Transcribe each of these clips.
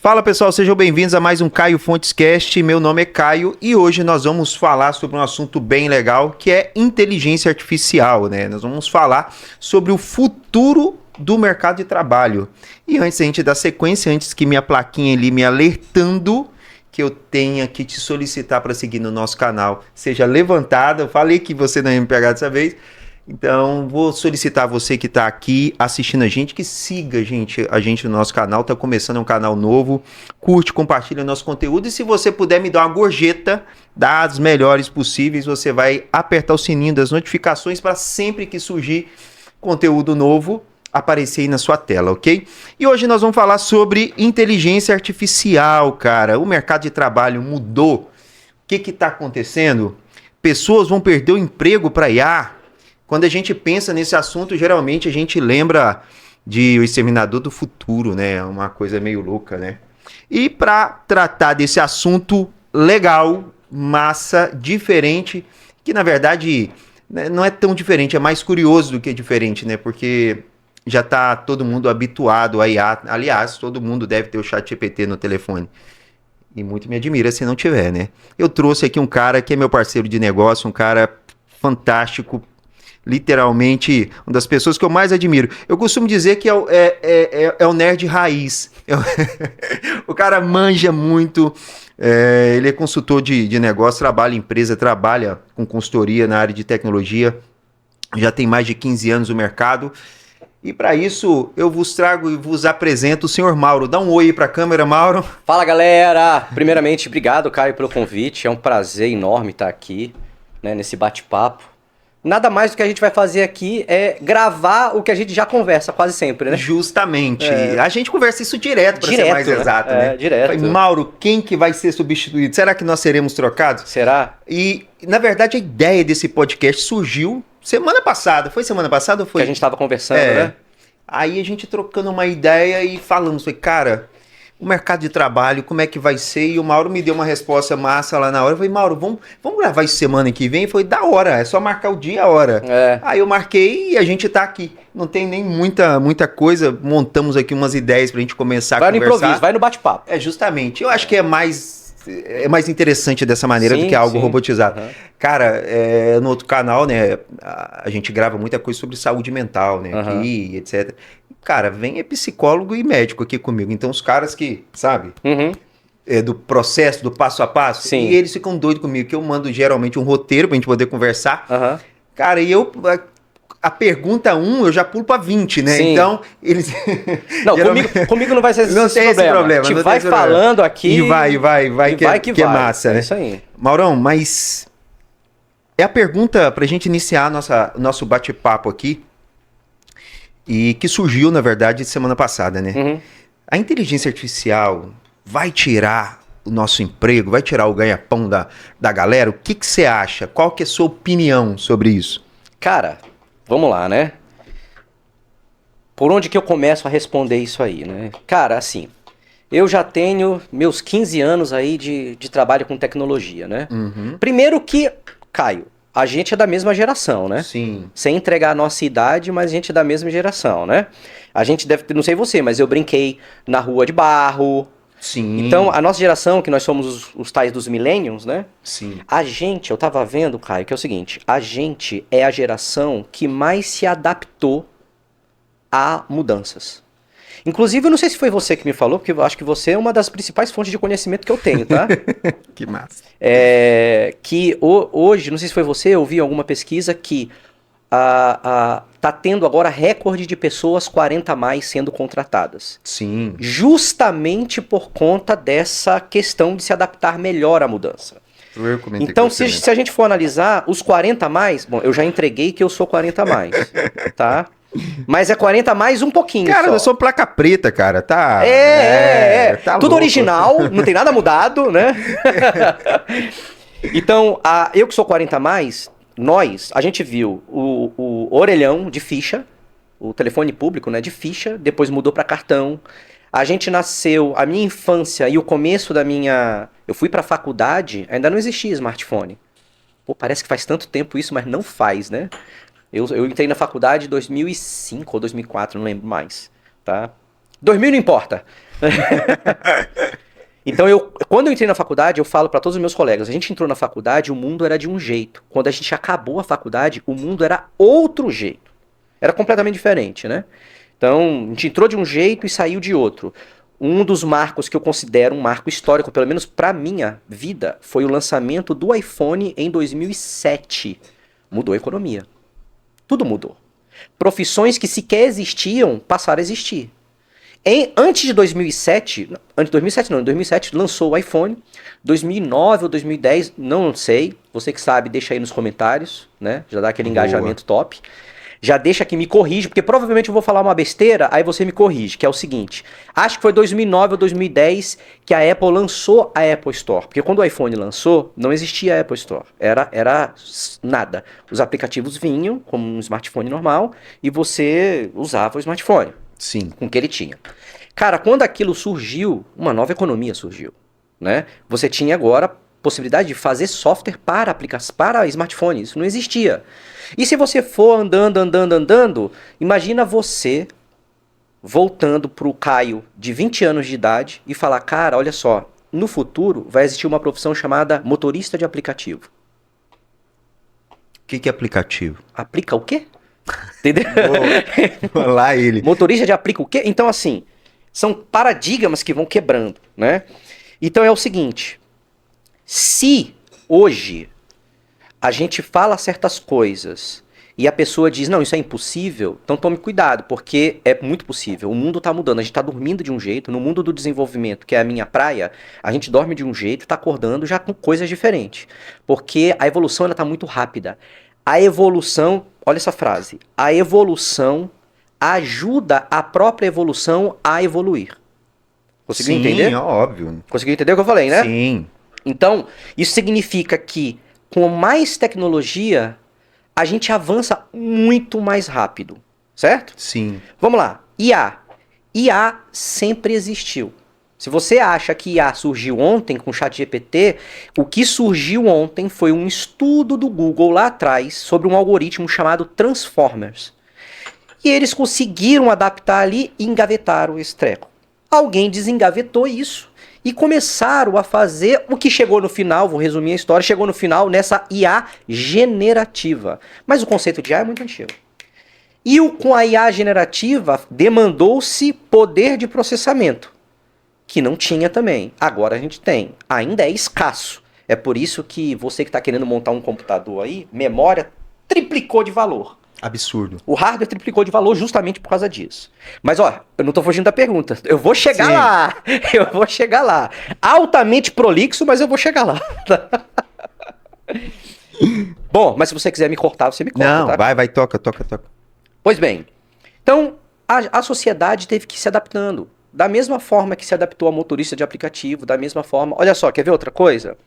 Fala pessoal, sejam bem-vindos a mais um Caio Fontes Cast. Meu nome é Caio e hoje nós vamos falar sobre um assunto bem legal que é inteligência artificial, né? Nós vamos falar sobre o futuro do mercado de trabalho. E antes da gente dar sequência, antes que minha plaquinha ali me alertando que eu tenha que te solicitar para seguir no nosso canal seja levantada, eu falei que você não ia me pegar dessa vez. Então, vou solicitar você que está aqui assistindo a gente, que siga a gente no nosso canal. Está começando um canal novo. Curte, compartilha nosso conteúdo. E se você puder me dar uma gorjeta das melhores possíveis, você vai apertar o sininho das notificações para sempre que surgir conteúdo novo aparecer aí na sua tela, ok? E hoje nós vamos falar sobre inteligência artificial, cara. O mercado de trabalho mudou. O que está acontecendo? Pessoas vão perder o emprego para IA. Quando a gente pensa nesse assunto, geralmente a gente lembra de O Exterminador do Futuro, né? Uma coisa meio louca, né? E para tratar desse assunto legal, massa, diferente, que na verdade não é tão diferente, é mais curioso do que diferente, né? Porque já está todo mundo habituado a IA. Aliás, todo mundo deve ter o ChatGPT no telefone. E muito me admira se não tiver, né? Eu trouxe aqui um cara que é meu parceiro de negócio, um cara fantástico, literalmente, uma das pessoas que eu mais admiro. Eu costumo dizer que é o nerd raiz. O cara manja muito, ele é consultor de negócio, trabalha em empresa, trabalha com consultoria na área de tecnologia, já tem mais de 15 anos no mercado. E para isso, eu vos trago e vos apresento o senhor Mauro. Dá um oi para a câmera, Mauro. Fala, galera! Primeiramente, obrigado, Caio, pelo convite. É um prazer enorme estar aqui, né, nesse bate-papo. Nada mais do que a gente vai fazer aqui é gravar o que a gente já conversa quase sempre, né? Justamente. A gente conversa isso direto, para ser mais exato, né? Direto. Falei, Mauro, quem que vai ser substituído? Será que nós seremos trocados? Será? E, na verdade, a ideia desse podcast surgiu semana passada. Foi semana passada ou foi? Que a gente estava conversando, né? Aí a gente trocando uma ideia e falando, falei, cara, o mercado de trabalho, como é que vai ser? E o Mauro me deu uma resposta massa lá na hora. Eu falei, Mauro, vamos gravar isso semana que vem? Foi da hora, é só marcar o dia, a hora. Aí eu marquei e a gente tá aqui. Não tem nem muita coisa. Montamos aqui umas ideias pra gente começar a conversar. Vai no improviso, vai no bate-papo. Justamente. Eu acho que é mais interessante dessa maneira do que algo robotizado. Uhum. Cara, no outro canal, né, a gente grava muita coisa sobre saúde mental, né, aqui, etc. Cara, vem psicólogo e médico aqui comigo. Então, os caras que, sabe, do processo, do passo a passo, e eles ficam doidos comigo, que eu mando geralmente um roteiro pra gente poder conversar. Cara, e eu... A pergunta 1 eu já pulo pra 20, né? Sim. Então, eles... Não, comigo não vai ser não tem esse problema. A gente vai falando aqui... E vai, que é massa, né? É isso aí. Maurão, mas... É a pergunta pra gente iniciar nosso bate-papo aqui, e que surgiu, na verdade, semana passada, né? A inteligência artificial vai tirar o nosso emprego, vai tirar o ganha-pão da galera? O que você acha? Qual que é a sua opinião sobre isso? Cara, vamos lá, né? Por onde que eu começo a responder isso aí, né? Cara, assim, eu já tenho meus 15 anos aí de trabalho com tecnologia, né? Primeiro que, Caio, a gente é da mesma geração, né? Sim. Sem entregar a nossa idade, mas a gente é da mesma geração, né? A gente deve, não sei você, mas eu brinquei na rua de barro. Sim. Então, a nossa geração, que nós somos os tais dos millennials, né? Sim. Eu tava vendo, Caio, que é o seguinte, a gente é a geração que mais se adaptou a mudanças. Inclusive, eu não sei se foi você que me falou, porque eu acho que você é uma das principais fontes de conhecimento que eu tenho, tá? Que massa. Que hoje, não sei se foi você, eu vi alguma pesquisa que tá tendo agora recorde de pessoas 40 a mais sendo contratadas. Sim. Justamente por conta dessa questão de se adaptar melhor à mudança. Então, se a gente for analisar, os 40 a mais... Bom, eu já entreguei que eu sou 40 a mais, tá? Mas é 40 a mais um pouquinho. Cara, só. eu sou placa preta, cara. Tá. Tá tudo louco. original, não tem nada mudado, né? Então, eu que sou 40 a mais, a gente viu o orelhão de ficha, o telefone público, né, de ficha, depois mudou para cartão. A gente nasceu, a minha infância e o começo da minha... Eu fui pra faculdade, ainda não existia smartphone. Pô, parece que faz tanto tempo isso, mas não faz, né? Eu entrei na faculdade em 2005 ou 2004, não lembro mais, tá? 2000 não importa. Então, quando eu entrei na faculdade, eu falo para todos os meus colegas, a gente entrou na faculdade, o mundo era de um jeito. Quando a gente acabou a faculdade, o mundo era outro jeito. Era completamente diferente, né? Então, a gente entrou de um jeito e saiu de outro. Um dos marcos que eu considero um marco histórico, pelo menos para minha vida, foi o lançamento do iPhone em 2007. Mudou a economia. Tudo mudou. Profissões que sequer existiam passaram a existir. Antes de 2007, em 2007 lançou o iPhone, 2009 ou 2010, não sei, você que sabe, deixa aí nos comentários, né? Já dá aquele engajamento top. Já deixa aqui, me corrige, porque provavelmente eu vou falar uma besteira, aí você me corrige, que é o seguinte, acho que foi 2009 ou 2010 que a Apple lançou a Apple Store, porque quando o iPhone lançou, não existia a Apple Store, era nada. Os aplicativos vinham como um smartphone normal e você usava o smartphone. Sim. Com o que ele tinha. Cara, quando aquilo surgiu, uma nova economia surgiu, né? Você tinha agora possibilidade de fazer software para aplicações, para smartphones. Isso não existia. E se você for andando, imagina você voltando pro Caio de 20 anos de idade e falar, cara, olha só, no futuro vai existir uma profissão chamada motorista de aplicativo. O que é aplicativo? Aplica o quê? Entendeu? Lá ele. Motorista de aplica o quê? Então, assim, são paradigmas que vão quebrando, né? Então é o seguinte, se hoje a gente fala certas coisas e a pessoa diz, não, isso é impossível, então tome cuidado, porque é muito possível. O mundo tá mudando, a gente tá dormindo de um jeito, no mundo do desenvolvimento, que é a minha praia, a gente dorme de um jeito e tá acordando já com coisas diferentes. Porque a evolução, ela tá muito rápida. A evolução, olha essa frase, a evolução ajuda a própria evolução a evoluir. Conseguiu entender? Sim, óbvio. Conseguiu entender o que eu falei, né? Sim. Então, isso significa que com mais tecnologia, a gente avança muito mais rápido, certo? Sim. Vamos lá, IA. IA sempre existiu. Se você acha que IA surgiu ontem com o ChatGPT, o que surgiu ontem foi um estudo do Google lá atrás sobre um algoritmo chamado Transformers. E eles conseguiram adaptar ali e engavetaram esse treco. Alguém desengavetou isso e começaram a fazer o que chegou no final, vou resumir a história, chegou no final nessa IA generativa. Mas o conceito de IA é muito antigo. E com a IA generativa demandou-se poder de processamento, que não tinha também. Agora a gente tem. Ainda é escasso. É por isso que você que está querendo montar um computador aí, memória triplicou de valor. Absurdo. O hardware triplicou de valor justamente por causa disso. Mas, ó, eu não tô fugindo da pergunta. Eu vou chegar lá. Eu vou chegar lá. Altamente prolixo, mas eu vou chegar lá. Bom, mas se você quiser me cortar, você me corta, Não, tá? vai, toca. Pois bem. Então, a sociedade teve que ir se adaptando. Da mesma forma que se adaptou a motorista de aplicativo, da mesma forma... Olha só, quer ver outra coisa?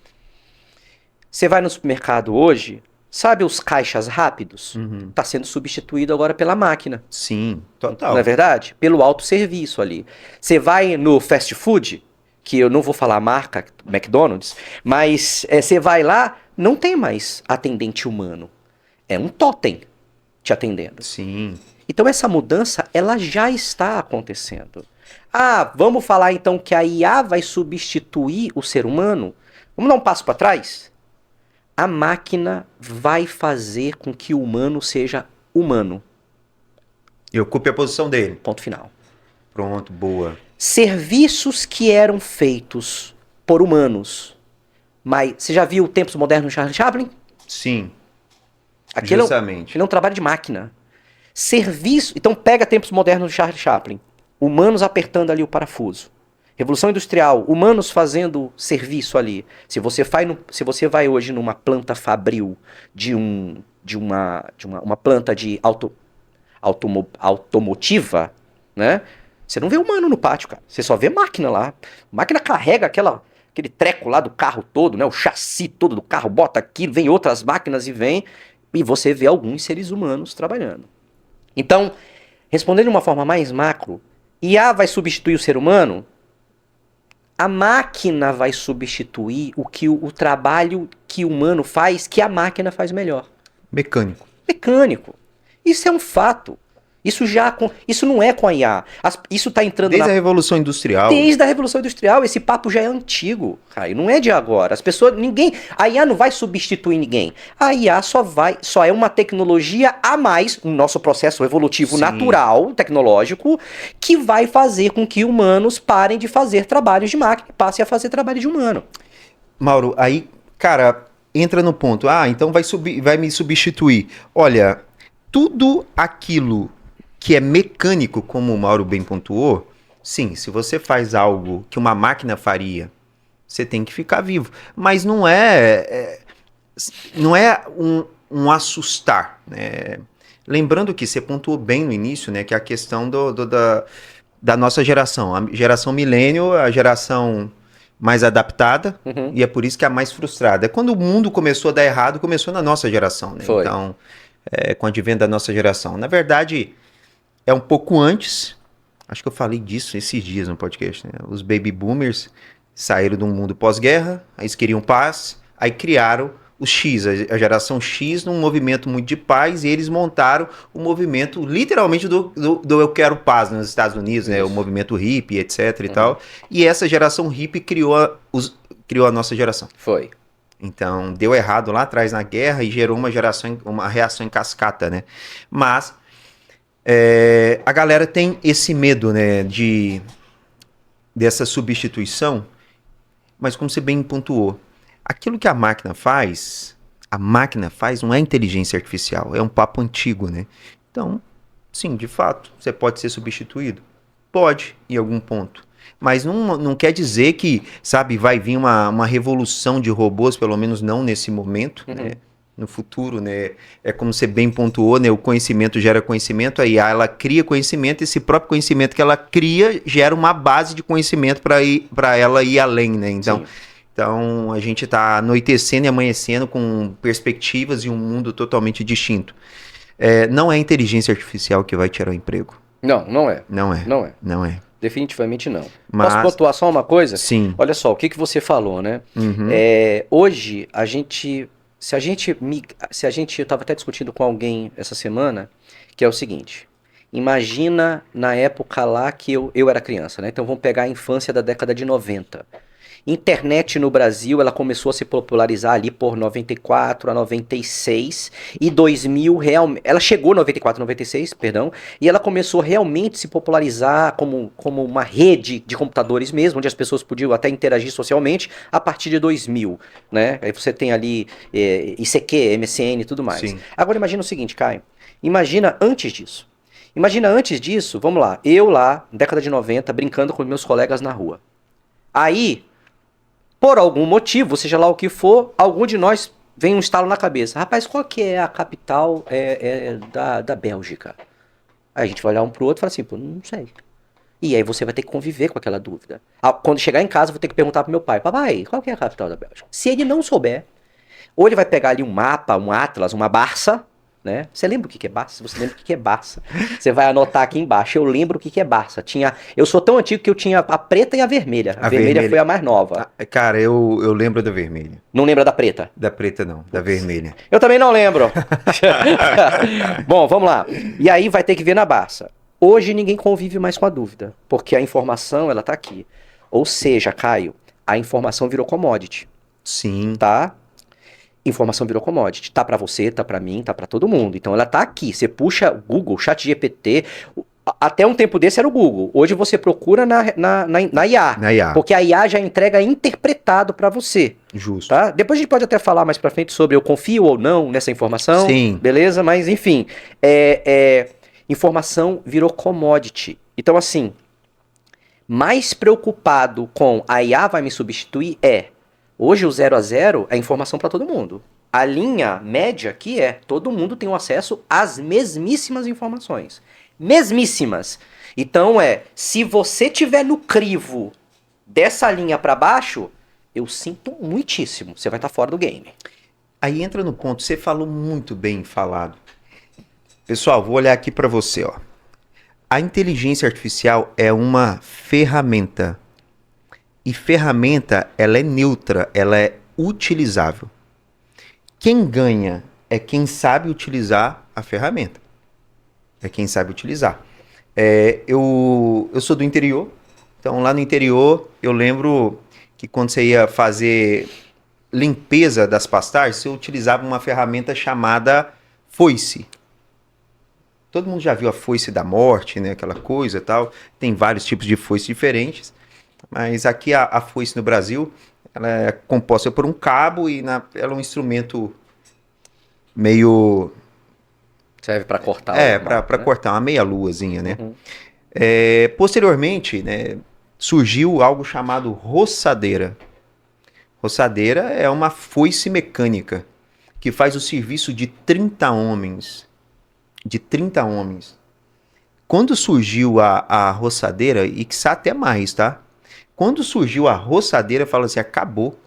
Você vai no supermercado hoje... Sabe os caixas rápidos? Tá sendo substituído agora pela máquina. Sim, total. Não é verdade? Pelo autosserviço ali. Você vai no fast food, que eu não vou falar a marca, McDonald's, mas você vai lá, não tem mais atendente humano. É um totem te atendendo. Sim. Então essa mudança, ela já está acontecendo. Ah, vamos falar então que a IA vai substituir o ser humano? Vamos dar um passo para trás? A máquina vai fazer com que o humano seja humano. E ocupe a posição dele. Ponto final. Pronto, boa. Serviços que eram feitos por humanos. Mas você já viu Tempos Modernos de Charlie Chaplin? Sim. Justamente. Ele é um trabalho de máquina. Serviço. Então pega Tempos Modernos de Charlie Chaplin. Humanos apertando ali o parafuso. Revolução Industrial, humanos fazendo serviço ali. Se você vai hoje numa planta fabril de uma planta de automotiva, né? Você não vê humano no pátio, cara. Você só vê máquina lá. A máquina carrega aquele treco lá do carro todo, né? O chassi todo do carro, bota aqui, vem outras máquinas e você vê alguns seres humanos trabalhando. Então, respondendo de uma forma mais macro, IA vai substituir o ser humano? A máquina vai substituir o trabalho que o humano faz, que a máquina faz melhor. Mecânico. Mecânico. Isso é um fato. Isso não é com a IA. Isso está entrando Desde a Revolução Industrial. Desde a Revolução Industrial. Esse papo já é antigo, Caio. Não é de agora. As pessoas, a IA não vai substituir ninguém. A IA só é uma tecnologia a mais no nosso processo evolutivo natural, tecnológico, que vai fazer com que humanos parem de fazer trabalhos de máquina e passem a fazer trabalho de humano. Mauro, aí, cara, entra no ponto. Então vai me substituir. Olha, tudo aquilo que é mecânico, como o Mauro bem pontuou, sim, se você faz algo que uma máquina faria, você tem que ficar vivo. Mas não é um assustar, né? Lembrando que você pontuou bem no início, né, que é a questão da nossa geração. A geração milênio, a geração mais adaptada, e é por isso que é a mais frustrada. Quando o mundo começou a dar errado, começou na nossa geração, né? Foi. Então, com o advento da nossa geração. Na verdade, é um pouco antes, acho que eu falei disso esses dias no podcast, né? Os baby boomers saíram de um mundo pós-guerra, aí eles queriam paz, aí criaram o X, a geração X, num movimento muito de paz, e eles montaram o movimento, literalmente, do Eu Quero Paz nos Estados Unidos, né? O movimento hippie, etc e tal. E essa geração hippie criou a nossa geração. Foi. Então, deu errado lá atrás na guerra e gerou uma reação em cascata, né? Mas a galera tem esse medo, né, dessa substituição, mas como você bem pontuou, aquilo que a máquina faz não é inteligência artificial, é um papo antigo, né? Então, sim, de fato, você pode ser substituído? Pode, em algum ponto. Mas não quer dizer que, sabe, vai vir uma revolução de robôs, pelo menos não nesse momento, né? No futuro, né? É como você bem pontuou, né? O conhecimento gera conhecimento, a IA, ela cria conhecimento, esse próprio conhecimento que ela cria gera uma base de conhecimento para ela ir além, né? Então, a gente está anoitecendo e amanhecendo com perspectivas e um mundo totalmente distinto. Não é a inteligência artificial que vai tirar o emprego. Não é. Não é. Definitivamente não. Mas... Posso pontuar só uma coisa? Sim. Olha só, o que você falou, né? Hoje, se a gente, eu estava até discutindo com alguém essa semana, que é o seguinte, imagina na época lá que eu era criança, né? Então vamos pegar a infância da década de 90. Internet no Brasil, ela começou a se popularizar ali por 94 a 96 e 2000 realmente, ela chegou em 94 a 96, perdão, e ela começou realmente a se popularizar como uma rede de computadores mesmo, onde as pessoas podiam até interagir socialmente a partir de 2000, né? Aí você tem ali ICQ, MSN e tudo mais. Sim. Agora imagina o seguinte, Caio, imagina antes disso, vamos lá, eu lá, década de 90, brincando com meus colegas na rua. Aí, por algum motivo, seja lá o que for, algum de nós vem um estalo na cabeça. Rapaz, qual que é a capital da Bélgica? Aí a gente vai olhar um pro outro e fala assim, pô, não sei. E aí você vai ter que conviver com aquela dúvida. Quando chegar em casa, eu vou ter que perguntar pro meu pai, papai, qual que é a capital da Bélgica? Se ele não souber, ou ele vai pegar ali um mapa, um atlas, uma Barça, né? Você lembra o que é Barça? Você lembra o que é Barça? Você vai anotar aqui embaixo. Eu lembro o que é Barça. Eu sou tão antigo que eu tinha a preta e a vermelha. A vermelha foi a mais nova. Cara, eu lembro da vermelha. Não lembra da preta? Da preta não, da vermelha. Eu também não lembro. Bom, vamos lá. E aí vai ter que ver na Barça. Hoje ninguém convive mais com a dúvida, porque a informação, ela tá aqui. Ou seja, Caio, a informação virou commodity. Sim. Tá? Informação virou commodity. Tá pra você, tá pra mim, tá pra todo mundo. Então ela tá aqui. Você puxa Google, ChatGPT. Até um tempo desse era o Google. Hoje você procura na IA. Na IA. Porque a IA já entrega interpretado pra você. Justo. Tá? Depois a gente pode até falar mais pra frente sobre eu confio ou não nessa informação. Sim. Beleza? Mas enfim. Informação virou commodity. Então assim, mais preocupado com a IA vai me substituir hoje o 0 a 0 é informação para todo mundo. A linha média aqui todo mundo tem um acesso às mesmíssimas informações. Mesmíssimas. Então se você tiver no crivo dessa linha para baixo, eu sinto muitíssimo, você vai estar fora do game. Aí entra no ponto, você falou muito bem falado. Pessoal, vou olhar aqui para você, ó. A inteligência artificial é uma ferramenta. E ferramenta, ela é neutra, ela é utilizável. Quem ganha é quem sabe utilizar a ferramenta. é quem sabe utilizar. Eu sou do interior, então lá no interior eu lembro que quando você ia fazer limpeza das pastagens, você utilizava uma ferramenta chamada foice. Todo mundo já viu a foice da morte, né? Aquela coisa e tal. Tem vários tipos de foice diferentes. Mas aqui a foice no Brasil, ela é composta por um cabo e ela é um instrumento meio... Serve para cortar. para cortar uma meia-luazinha, né? Uhum. Posteriormente, né, surgiu algo chamado roçadeira. Roçadeira é uma foice mecânica que faz o serviço de 30 homens. De 30 homens. Quando surgiu a roçadeira, e que até mais, tá? Quando surgiu a roçadeira, fala assim, acabou.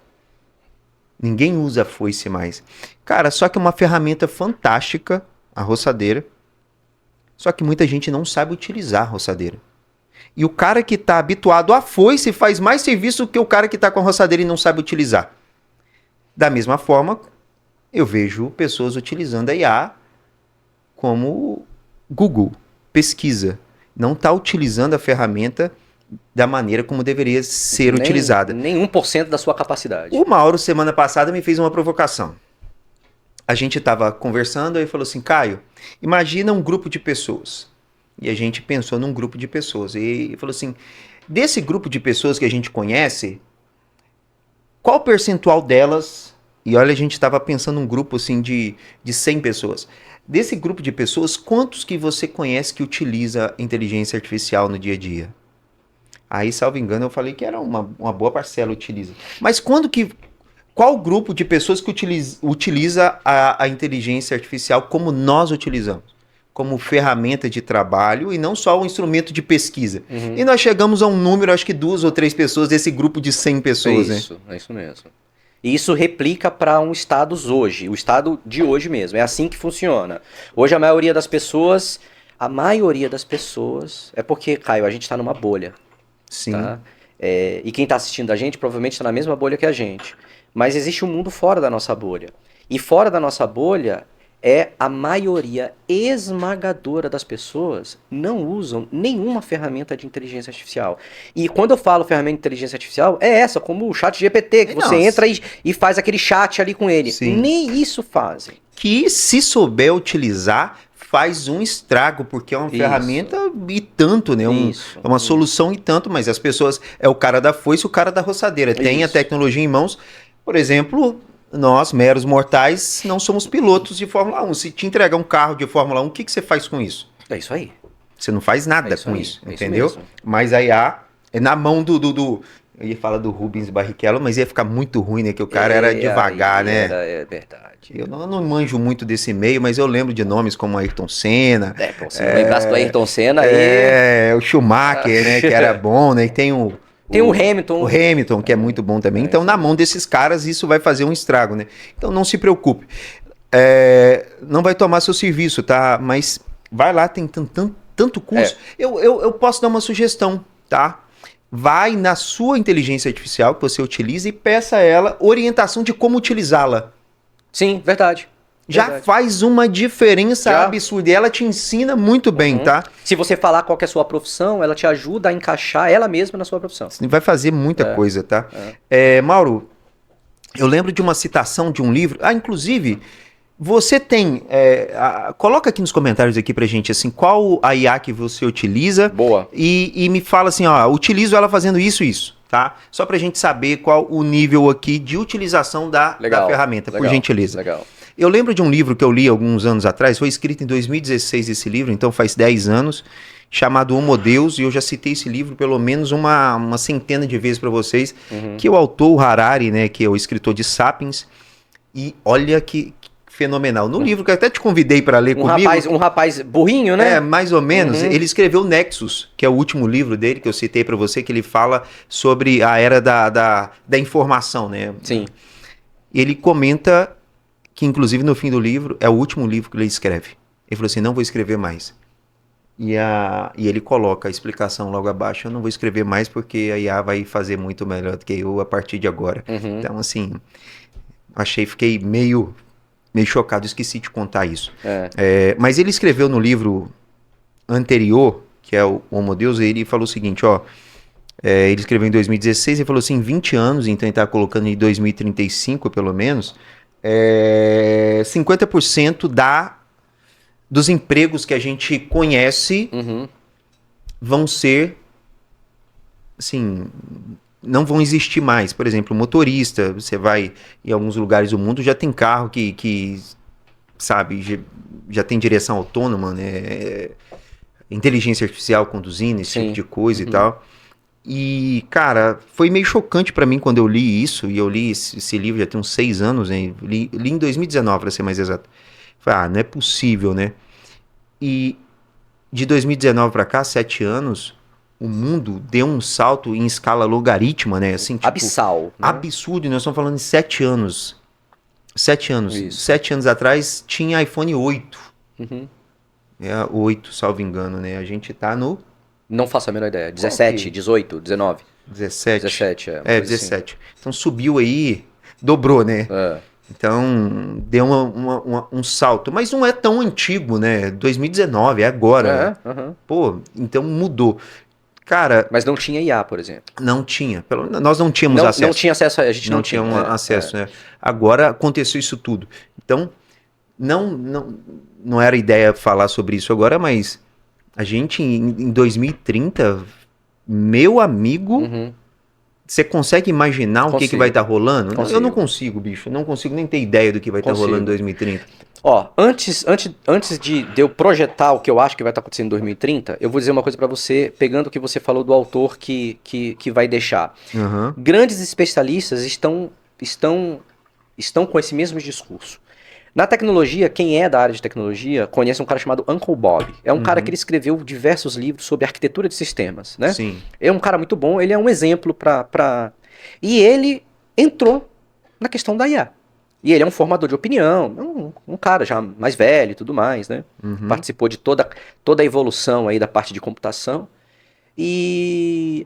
Ninguém usa foice mais. Cara, só que é uma ferramenta fantástica, a roçadeira. Só que muita gente não sabe utilizar a roçadeira. E o cara que está habituado à foice faz mais serviço que o cara que está com a roçadeira e não sabe utilizar. Da mesma forma, eu vejo pessoas utilizando a IA como Google, pesquisa. Não está utilizando a ferramenta da maneira como deveria ser utilizada. Nem 1% da sua capacidade. O Mauro, semana passada, me fez uma provocação. A gente estava conversando e falou assim, Caio, imagina um grupo de pessoas. E a gente pensou num grupo de pessoas. E falou assim, desse grupo de pessoas que a gente conhece, qual o percentual delas... E olha, a gente estava pensando num grupo assim de 100 pessoas. Desse grupo de pessoas, quantos que você conhece que utiliza inteligência artificial no dia a dia? Aí, salvo engano, eu falei que era uma boa parcela utiliza. Mas qual grupo de pessoas que utiliza a inteligência artificial como nós utilizamos? Como ferramenta de trabalho e não só um instrumento de pesquisa. Uhum. E nós chegamos a um número, acho que 2 ou 3 pessoas desse grupo de 100 pessoas. É isso mesmo. E isso replica para um estado hoje, o estado de hoje mesmo. É assim que funciona. Hoje a maioria das pessoas, é porque, Caio, a gente está numa bolha. Sim. Tá? E quem está assistindo a gente provavelmente está na mesma bolha que a gente. Mas existe um mundo fora da nossa bolha. E fora da nossa bolha, a maioria esmagadora das pessoas não usam nenhuma ferramenta de inteligência artificial. E quando eu falo ferramenta de inteligência artificial, é essa, como o chat GPT, que você entra e faz aquele chat ali com ele. Sim. Nem isso fazem. Que se souber utilizar, faz um estrago, porque é uma ferramenta e tanto, né? É uma solução e tanto, mas as pessoas... É o cara da foice e o cara da roçadeira. Tem a tecnologia em mãos. Por exemplo... Nós, meros mortais, não somos pilotos de Fórmula 1. Se te entregar um carro de Fórmula 1, o que você faz com isso? É isso aí. Você não faz nada com isso, entendeu? Isso mas a IA é na mão do... Eu ia falar do Rubens Barrichello, mas ia ficar muito ruim, né? Que o cara era devagar, né? É verdade. Eu não manjo muito desse meio, mas eu lembro de nomes como Ayrton Senna. Se não lembrasse do Ayrton Senna aí... o Schumacher, né? Que era bom, né? E tem o Hamilton. O Hamilton, que é muito bom também. Então, na mão desses caras, isso vai fazer um estrago, né? Então, não se preocupe. Não vai tomar seu serviço, tá? Mas vai lá, tem tanto curso. Eu posso dar uma sugestão, tá? Vai na sua inteligência artificial que você utiliza e peça a ela orientação de como utilizá-la. Sim, verdade. Já faz uma diferença absurda. E ela te ensina muito bem, tá? Se você falar qual que é a sua profissão, ela te ajuda a encaixar ela mesma na sua profissão. Você vai fazer muita coisa, tá? Mauro, eu lembro de uma citação de um livro. Inclusive, você tem... coloca aqui nos comentários aqui pra gente, assim, qual a IA que você utiliza. Boa. E me fala assim, utilizo ela fazendo isso, tá? Só pra gente saber qual o nível aqui de utilização da ferramenta, por gentileza. Legal. Eu lembro de um livro que eu li alguns anos atrás, foi escrito em 2016 esse livro, então faz 10 anos, chamado Homo Deus, e eu já citei esse livro pelo menos uma centena de vezes para vocês, que o autor, o Harari, né, que é o escritor de Sapiens, e olha que fenomenal. No livro que eu até te convidei para ler comigo... Um rapaz burrinho, né? Mais ou menos. Ele escreveu Nexus, que é o último livro dele, que eu citei para você, que ele fala sobre a era da informação, né? Sim. Ele comenta... que inclusive no fim do livro, é o último livro que ele escreve. Ele falou assim, não vou escrever mais. E ele coloca a explicação logo abaixo, eu não vou escrever mais porque a IA vai fazer muito melhor do que eu a partir de agora. Então, assim, fiquei meio chocado, esqueci de contar isso. Mas ele escreveu no livro anterior, que é o Homo Deus, ele falou o seguinte, ó, ele escreveu em 2016 e falou assim, 20 anos, então ele tá colocando em 2035 pelo menos, 50% dos empregos que a gente conhece vão ser, assim, não vão existir mais. Por exemplo, motorista, você vai em alguns lugares do mundo, já tem carro que sabe, já tem direção autônoma, né? Inteligência artificial conduzindo, esse tipo de coisa e tal. E, cara, foi meio chocante pra mim quando eu li isso, e eu li esse livro já tem uns 6 anos, né? Li em 2019, pra ser mais exato. Falei, não é possível, né? E de 2019 pra cá, 7 anos, o mundo deu um salto em escala logarítmica, né? Assim, tipo, Abissal. Né? absurdo, e nós estamos falando de 7 anos. 7 anos. Isso. 7 anos atrás tinha iPhone 8. Uhum. 8, salvo engano, né? A gente tá no Não faço a menor ideia. 17, Ok. 18, 19. 17. 17, uma coisa 17. Então subiu aí, dobrou, né? assim. Então deu um salto. Mas não é tão antigo, né? 2019, é agora. Pô, então mudou. Cara, Mas não tinha IA, por exemplo. não tinha. Nós não tínhamos acesso. Não tinha acesso, a gente não tinha. Acesso, né? Agora aconteceu isso tudo. Então, não era ideia falar sobre isso agora, mas a gente em 2030, meu amigo, você consegue imaginar o que vai estar rolando? Consigo. Eu não consigo, bicho. Eu não consigo nem ter ideia do que vai estar rolando em 2030. Ó, antes de eu projetar o que eu acho que vai estar acontecendo em 2030, eu vou dizer uma coisa pra você, pegando o que você falou do autor que vai deixar. Grandes especialistas estão com esse mesmo discurso. Na tecnologia, quem é da área de tecnologia conhece um cara chamado Uncle Bob. É um cara que ele escreveu diversos livros sobre arquitetura de sistemas, né? Sim. É um cara muito bom, ele é um exemplo pra... E ele entrou na questão da IA. E ele é um formador de opinião, um cara já mais velho e tudo mais, né? Participou de toda a evolução aí da parte de computação. E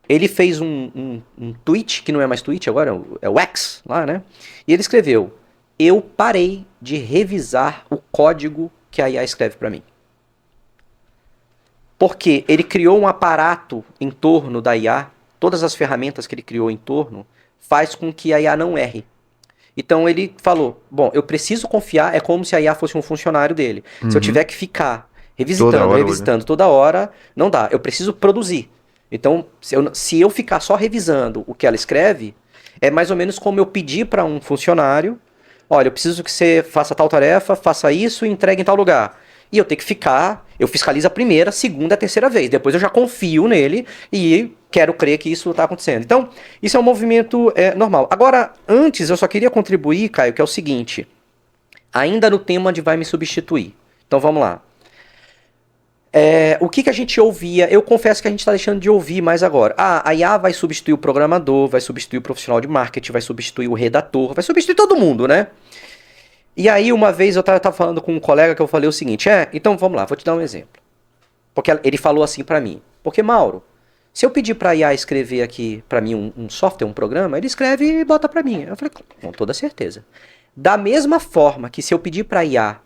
ele fez um tweet, que não é mais tweet agora, é o X lá, né? E ele escreveu: eu parei de revisar o código que a IA escreve para mim. Porque ele criou um aparato em torno da IA, todas as ferramentas que ele criou em torno, faz com que a IA não erre. Então ele falou, bom, eu preciso confiar, é como se a IA fosse um funcionário dele. Se eu tiver que ficar revisitando toda hora, não dá. Eu preciso produzir. Então, se eu ficar só revisando o que ela escreve, é mais ou menos como eu pedir para um funcionário: olha, eu preciso que você faça tal tarefa, faça isso e entregue em tal lugar. E eu tenho que ficar, eu fiscalizo a primeira, a segunda, a terceira vez. Depois eu já confio nele e quero crer que isso está acontecendo. Então, isso é um movimento normal. Agora, antes, eu só queria contribuir, Caio, que é o seguinte. Ainda no tema de vai me substituir. Então, vamos lá. O que a gente ouvia? Eu confesso que a gente está deixando de ouvir mais agora. A IA vai substituir o programador, vai substituir o profissional de marketing, vai substituir o redator, vai substituir todo mundo, né? E aí, uma vez, eu tava falando com um colega que eu falei o seguinte: então vamos lá, vou te dar um exemplo. Porque ele falou assim pra mim: porque, Mauro, se eu pedir pra IA escrever aqui pra mim um software, um programa, ele escreve e bota pra mim. Eu falei, com toda certeza. Da mesma forma que se eu pedir pra IA,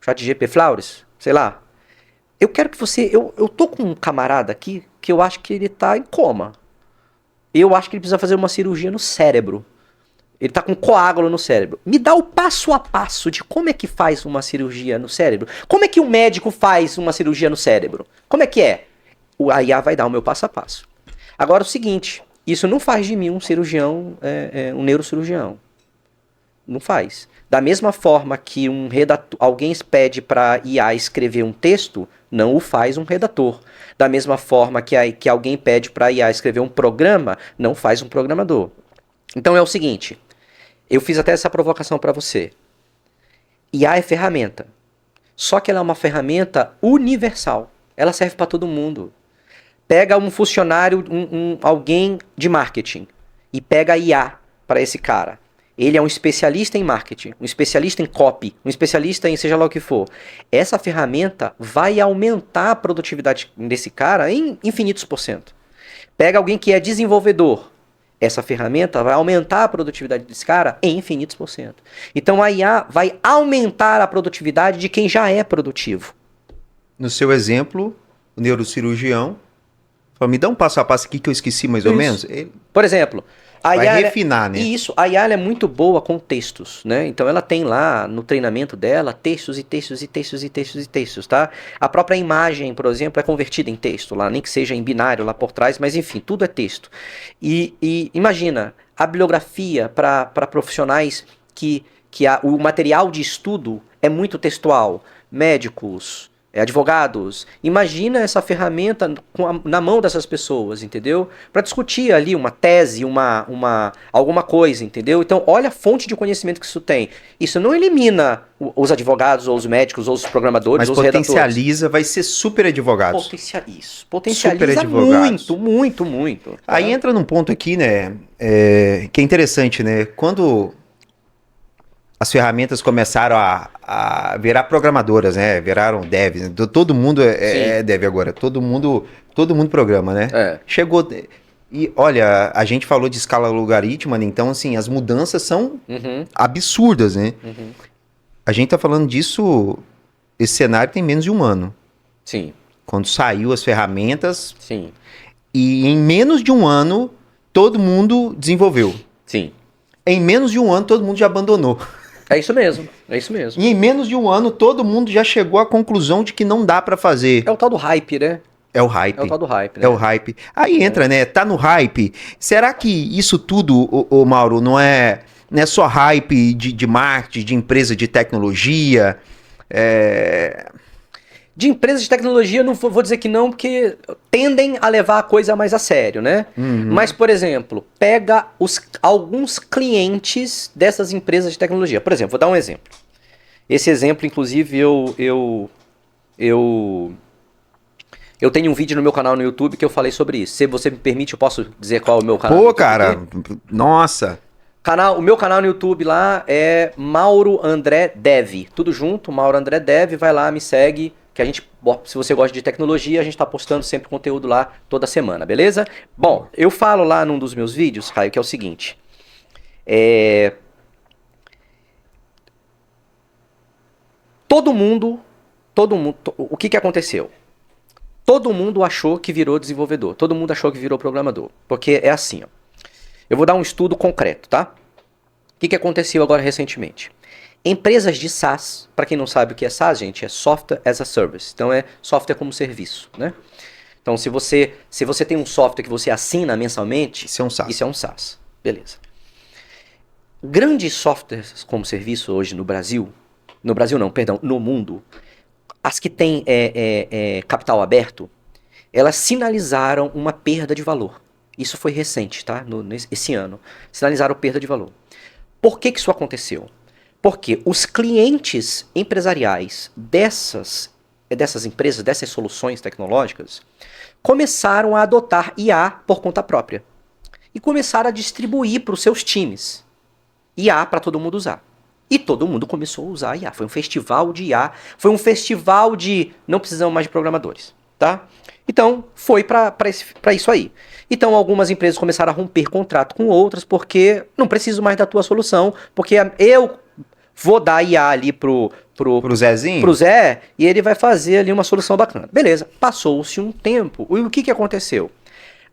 ChatGPT Flowers, sei lá, eu quero que você... Eu tô com um camarada aqui que eu acho que ele tá em coma. Eu acho que ele precisa fazer uma cirurgia no cérebro. Ele tá com coágulo no cérebro. Me dá o passo a passo de como é que faz uma cirurgia no cérebro. Como é que um médico faz uma cirurgia no cérebro? Como é que é? A IA vai dar o meu passo a passo. Agora, o seguinte, isso não faz de mim um cirurgião, um neurocirurgião. Não faz. Da mesma forma que alguém pede para IA escrever um texto, não o faz um redator. Da mesma forma que alguém pede para IA escrever um programa, não faz um programador. Então é o seguinte, eu fiz até essa provocação para você. IA é ferramenta. Só que ela é uma ferramenta universal. Ela serve para todo mundo. Pega um funcionário, alguém de marketing, e pega a IA para esse cara. Ele é um especialista em marketing, um especialista em copy, um especialista em seja lá o que for. Essa ferramenta vai aumentar a produtividade desse cara em infinitos %. Pega alguém que é desenvolvedor. Essa ferramenta vai aumentar a produtividade desse cara em infinitos %. Então a IA vai aumentar a produtividade de quem já é produtivo. no seu exemplo, o neurocirurgião fala, me dá um passo a passo aqui que eu esqueci mais ou Isso. menos. Ele Por exemplo, a vai Yara, refinar, né? isso, a Yara é muito boa com textos, né? Então ela tem lá no treinamento dela textos e textos e textos e textos e textos, tá? A própria imagem, por exemplo, é convertida em texto lá, nem que seja em binário lá por trás, mas enfim, tudo é texto. E imagina, a bibliografia para profissionais que o material de estudo é muito textual, médicos, advogados. Imagina essa ferramenta na mão dessas pessoas, entendeu? Para discutir ali uma tese, alguma coisa, entendeu? Então, olha a fonte de conhecimento que isso tem. Isso não elimina os advogados, ou os médicos, ou os programadores, Mas ou os redatores. potencializa, vai ser super advogados. Potencializa Super advogados. muito. Tá? Aí entra num ponto aqui, né, que é interessante, né? Quando as ferramentas começaram a virar programadoras, né? Viraram devs. Né? Todo mundo é dev agora. Todo mundo programa, né? É. Chegou. E olha, a gente falou de escala logarítmica, né? Então, assim, as mudanças são absurdas, né? A gente tá falando disso. Esse cenário tem menos de um ano. Sim. Quando saiu as ferramentas. Sim. E em menos de um ano, todo mundo desenvolveu. Sim. Em menos de um ano, todo mundo já abandonou. É isso mesmo. E em menos de um ano, todo mundo já chegou à conclusão de que não dá pra fazer. É o tal do hype, né? É o hype. É o tal do hype, né? É o hype. Aí entra, né? Tá no hype. Será que isso tudo, ô Mauro, não é só hype de marketing, de empresa de tecnologia? De empresas de tecnologia, não vou dizer que não, porque tendem a levar a coisa mais a sério, né? Mas, por exemplo, pega alguns clientes dessas empresas de tecnologia. Por exemplo, vou dar um exemplo. Esse exemplo, inclusive, eu tenho um vídeo no meu canal no YouTube que eu falei sobre isso. Se você me permite, eu posso dizer qual é o meu canal no Pô, YouTube cara, aqui? nossa. O meu canal no YouTube lá é Mauro André Dev. Tudo junto, Mauro André Dev. Vai lá, me segue. Que a gente, se você gosta de tecnologia, a gente tá postando sempre conteúdo lá toda semana, beleza? Bom, eu falo lá num dos meus vídeos, Caio, que é o seguinte. Todo mundo, o que aconteceu? Todo mundo achou que virou desenvolvedor, todo mundo achou que virou programador. Porque é assim, ó. Eu vou dar um estudo concreto, tá? O que aconteceu agora recentemente? Empresas de SaaS, para quem não sabe o que é SaaS, gente, é Software as a Service. Então é software como serviço, né? Então se você tem um software que você assina mensalmente, Isso é um SaaS. Isso é um SaaS. Beleza. Grandes softwares como serviço hoje no Brasil não, perdão, no mundo, as que têm capital aberto, elas sinalizaram uma perda de valor. Isso foi recente, tá? Esse ano. Sinalizaram perda de valor. Por que isso aconteceu? Porque os clientes empresariais dessas empresas, dessas soluções tecnológicas, começaram a adotar IA por conta própria. E começaram a distribuir para os seus times IA para todo mundo usar. E todo mundo começou a usar IA. Foi um festival de IA, foi um festival de não precisamos mais de programadores, tá? Então, foi para isso aí. Então, algumas empresas começaram a romper contrato com outras porque não preciso mais da tua solução, porque eu vou dar IA ali pro Zezinho? Pro Zé, e ele vai fazer ali uma solução bacana. Beleza, passou-se um tempo. E o que aconteceu?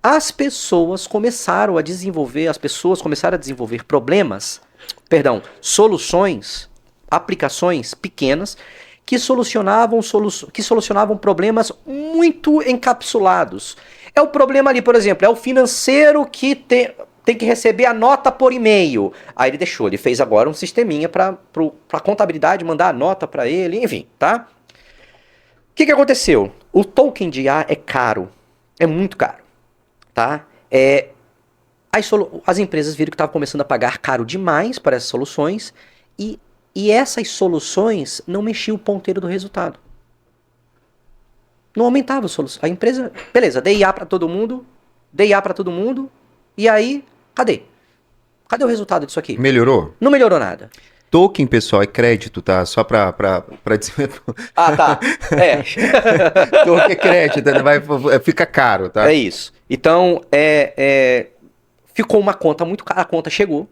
As pessoas começaram a desenvolver soluções, aplicações pequenas que solucionavam problemas muito encapsulados. É o problema ali, por exemplo, é o financeiro que tem que receber a nota por e-mail. Aí ele fez agora um sisteminha para a contabilidade mandar a nota para ele, enfim, tá? O que aconteceu? O token de IA é caro, é muito caro, tá? As empresas viram que estavam começando a pagar caro demais para essas soluções e essas soluções não mexiam o ponteiro do resultado. Não aumentava a solução. A empresa, beleza, dei IA para todo mundo, e aí, cadê? Cadê o resultado disso aqui? Melhorou? Não melhorou nada. Token, pessoal, é crédito, tá? Só pra dizer... Ah, tá. Token é crédito, né? Fica caro, tá? É isso. Então, ficou uma conta muito cara. A conta chegou.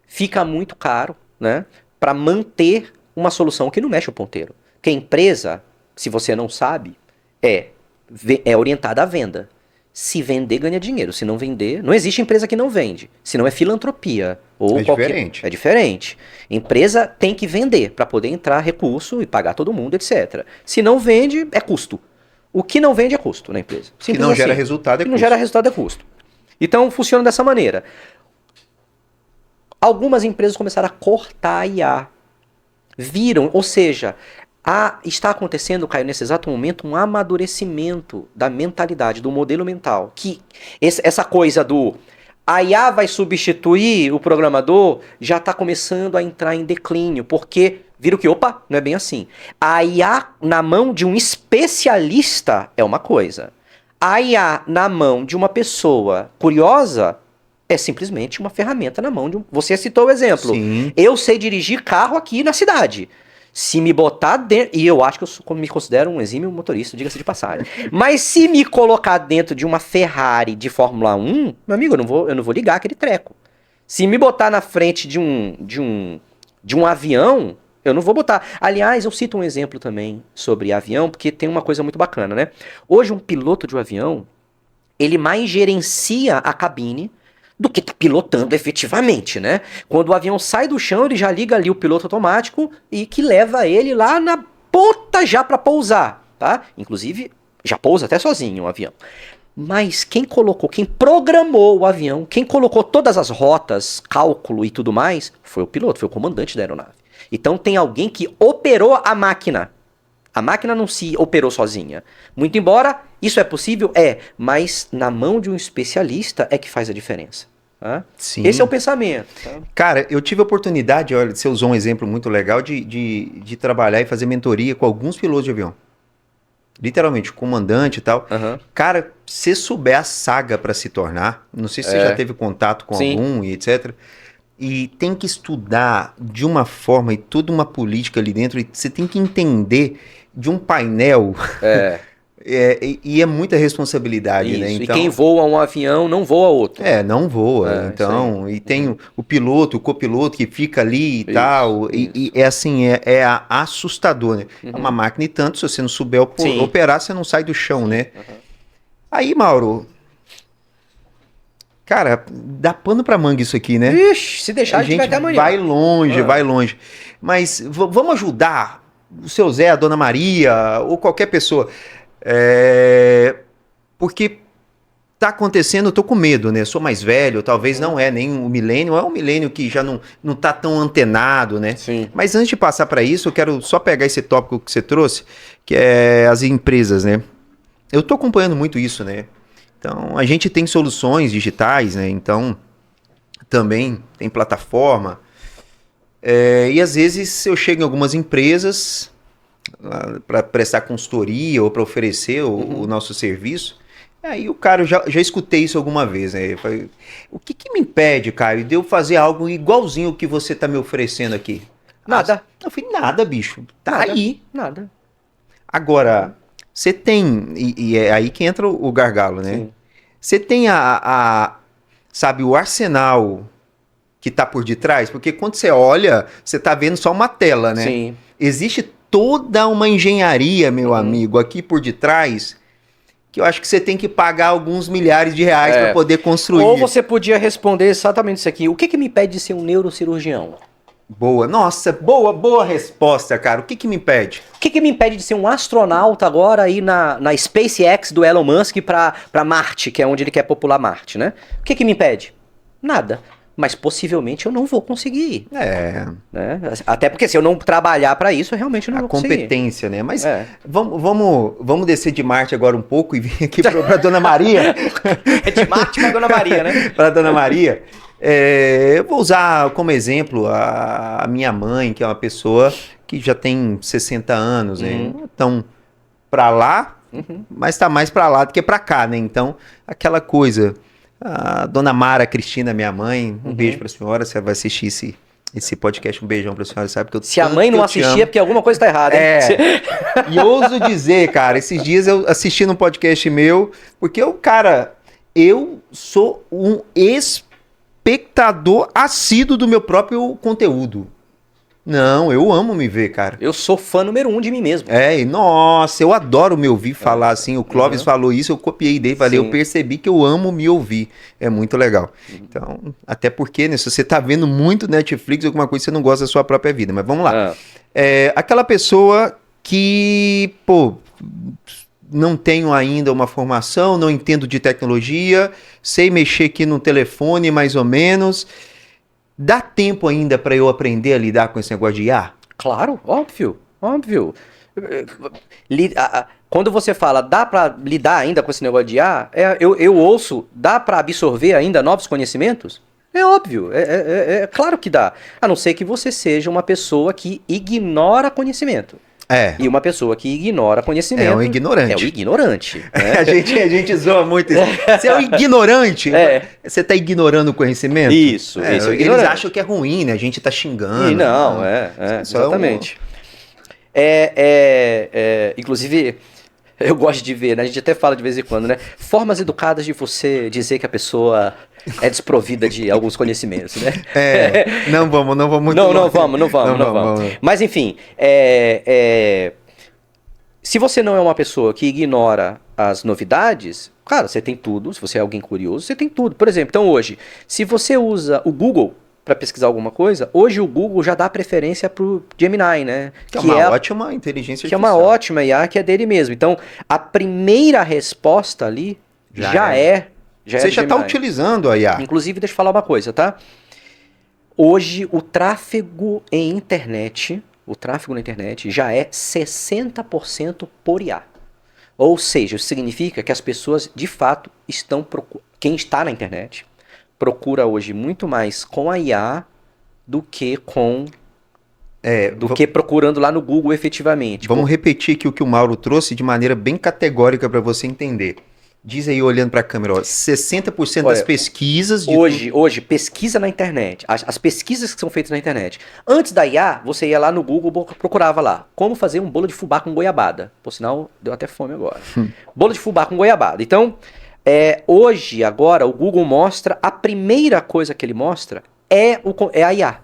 Fica muito caro, né? Para manter uma solução que não mexe o ponteiro. Porque a empresa, se você não sabe, é orientada à venda. Se vender, ganha dinheiro. Se não vender, não existe empresa que não vende. Se não é filantropia. Ou diferente. É diferente. Empresa tem que vender para poder entrar recurso e pagar todo mundo, etc. Se não vende, é custo. O que não vende é custo na empresa. Se não gera resultado, é custo. Se não gera resultado, é custo. Então, funciona dessa maneira. Algumas empresas começaram a cortar a IA. Viram, ou seja, está acontecendo, Caio, nesse exato momento, um amadurecimento da mentalidade, do modelo mental. Que essa coisa do a IA vai substituir o programador já está começando a entrar em declínio, porque viram que, opa, não é bem assim. A IA na mão de um especialista é uma coisa. A IA na mão de uma pessoa curiosa é simplesmente uma ferramenta na mão de um... Você citou o exemplo. Sim. Eu sei dirigir carro aqui na cidade. Se me botar dentro... E eu acho que eu me considero um exímio motorista, diga-se de passagem. Mas se me colocar dentro de uma Ferrari de Fórmula 1, meu amigo, eu não vou ligar aquele treco. Se me botar na frente de um avião, eu não vou botar. Aliás, eu cito um exemplo também sobre avião, porque tem uma coisa muito bacana, né? Hoje, um piloto de um avião, ele mais gerencia a cabine do que tá pilotando efetivamente, né? Quando o avião sai do chão, ele já liga ali o piloto automático e que leva ele lá na ponta já para pousar, tá? Inclusive, já pousa até sozinho o avião. Mas quem programou o avião, quem colocou todas as rotas, cálculo e tudo mais, foi o piloto, foi o comandante da aeronave. Então tem alguém que operou a máquina. A máquina não se operou sozinha. Muito embora isso é possível, mas na mão de um especialista é que faz a diferença. Tá? Sim. Esse é o pensamento. Tá? Cara, eu tive a oportunidade, olha, você usou um exemplo muito legal de trabalhar e fazer mentoria com alguns pilotos de avião. Literalmente, comandante e tal. Uhum. Cara, se souber a saga para se tornar, não sei se você já teve contato com algum e etc. E tem que estudar de uma forma e toda uma política ali dentro, e você tem que entender de um painel. E é muita responsabilidade, isso, né? Então, e quem voa um avião não voa outro. Não voa. Então, e tem o piloto, o copiloto que fica ali e tal. E é assim, é assustador, né? É uma máquina e tanto, se você não souber operar, você não sai do chão, né? Aí, Mauro, cara, dá pano pra manga isso aqui, né? Ixi, se deixar, a gente vai até amanhã. vai longe. Mas vamos ajudar o seu Zé, a Dona Maria, ou qualquer pessoa. Porque tá acontecendo, eu tô com medo, né? Sou mais velho, talvez não é nem um milênio, é um milênio que já não tá tão antenado, né? Sim. Mas antes de passar para isso, eu quero só pegar esse tópico que você trouxe, que é as empresas, né? Eu tô acompanhando muito isso, né? Então, a gente tem soluções digitais, né? Então, também tem plataforma. E às vezes eu chego em algumas empresas para prestar consultoria ou para oferecer o nosso serviço. Aí o cara, já escutei isso alguma vez, né? Eu falei, o que me impede, Caio, de eu fazer algo igualzinho o que você tá me oferecendo aqui? Nada. Eu falei, nada, bicho. Tá Nada. aí. Nada. Agora, você tem, e é aí que entra o gargalo, né? Sim. Você tem sabe, o arsenal que tá por detrás, porque quando você olha, você tá vendo só uma tela, né? Sim. Existe toda uma engenharia, meu amigo, aqui por detrás, que eu acho que você tem que pagar alguns milhares de reais para poder construir. Ou você podia responder exatamente isso aqui. O que me impede de ser um neurocirurgião? Boa, nossa, boa resposta, cara. O que me impede? O que me impede de ser um astronauta agora aí na SpaceX do Elon Musk para Marte, que é onde ele quer popular Marte, né? O que me impede? Nada. Mas possivelmente eu não vou conseguir. Né? Até porque se eu não trabalhar para isso, eu realmente não vou conseguir. A competência, né? Mas vamos descer de Marte agora um pouco e vir aqui para Dona Maria. É de Marte para Dona Maria, né? Para Dona Maria. Eu vou usar como exemplo a minha mãe, que é uma pessoa que já tem 60 anos, né? Então, para lá, mas tá mais para lá do que para cá, né? Então, aquela coisa... A Dona Mara Cristina, minha mãe, um beijo pra senhora, você vai assistir esse podcast, um beijão pra senhora, sabe que eu se a mãe não assistir é porque alguma coisa tá errada, hein? E ouso dizer, cara, esses dias eu assisti num podcast meu, porque eu sou um espectador assíduo do meu próprio conteúdo. Não, eu amo me ver, cara. Eu sou fã número 1 de mim mesmo. E nossa, eu adoro me ouvir falar assim. O Clóvis falou isso, eu copiei dele, falei, Sim. eu percebi que eu amo me ouvir. É muito legal. Então, até porque, né, se você tá vendo muito Netflix, alguma coisa, você não gosta da sua própria vida. Mas vamos lá. Ah, Aquela pessoa que, pô, não tenho ainda uma formação, não entendo de tecnologia, sei mexer aqui no telefone mais ou menos. Dá tempo ainda para eu aprender a lidar com esse negócio de IA? claro, óbvio, óbvio. Quando você fala, dá pra lidar ainda com esse negócio de IA, eu ouço, dá pra absorver ainda novos conhecimentos? É óbvio, é claro que dá. A não ser que você seja uma pessoa que ignora conhecimento. E uma pessoa que ignora conhecimento É um ignorante. é o ignorante. Né? A gente zoa muito isso. Você é um ignorante. Você tá ignorando o conhecimento? Isso, isso é Eles ignorante. acham que é ruim, né? A gente tá xingando. E não, Só exatamente. Inclusive, eu gosto de ver, né? A gente até fala de vez em quando, né? Formas educadas de você dizer que a pessoa é desprovida de alguns conhecimentos, né? Não vamos muito Não longe. vamos. Mas enfim, se você não é uma pessoa que ignora as novidades, cara, você tem tudo. Se você é alguém curioso, você tem tudo. Por exemplo, então hoje, se você usa o Google para pesquisar alguma coisa, hoje o Google já dá preferência pro Gemini, né? Que é uma ótima inteligência artificial. Que é uma ótima IA, que é dele mesmo. Então, a primeira resposta ali já é você já está Gemini. utilizando a IA. Inclusive, deixa eu falar uma coisa, tá? Hoje, o tráfego na internet já é 60% por IA. Ou seja, isso significa que as pessoas, de fato, quem está na internet procura hoje muito mais com a IA do que que procurando lá no Google efetivamente. Vamos repetir aqui o que o Mauro trouxe de maneira bem categórica para você entender. Diz aí, olhando para a câmera, 60% das pesquisas... Hoje, pesquisa na internet, as pesquisas que são feitas na internet. Antes da IA, você ia lá no Google, procurava lá, como fazer um bolo de fubá com goiabada. Por sinal, deu até fome agora. Bolo de fubá com goiabada. Então, hoje, agora, o Google mostra, a primeira coisa que ele mostra é a IA.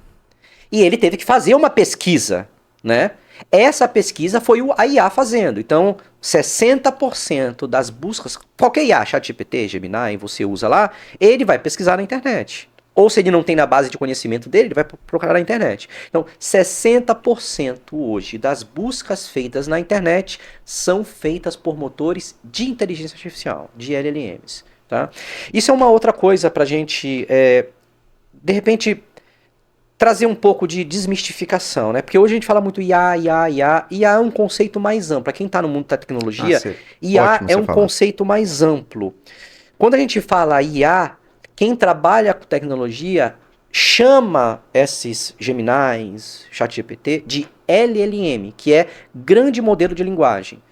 E ele teve que fazer uma pesquisa, né? Essa pesquisa foi a IA fazendo. Então, 60% das buscas, qualquer IA, ChatGPT, Gemini, você usa lá, ele vai pesquisar na internet. Ou se ele não tem na base de conhecimento dele, ele vai procurar na internet. Então, 60% hoje das buscas feitas na internet são feitas por motores de inteligência artificial, de LLMs. Tá? Isso é uma outra coisa para a gente, de repente, trazer um pouco de desmistificação, né? Porque hoje a gente fala muito IA. IA é um conceito mais amplo. Para quem está no mundo da tecnologia, IA é um conceito mais amplo. Quando a gente fala IA, quem trabalha com tecnologia chama esses Geminis, ChatGPT, de LLM, que é Grande Modelo de Linguagem.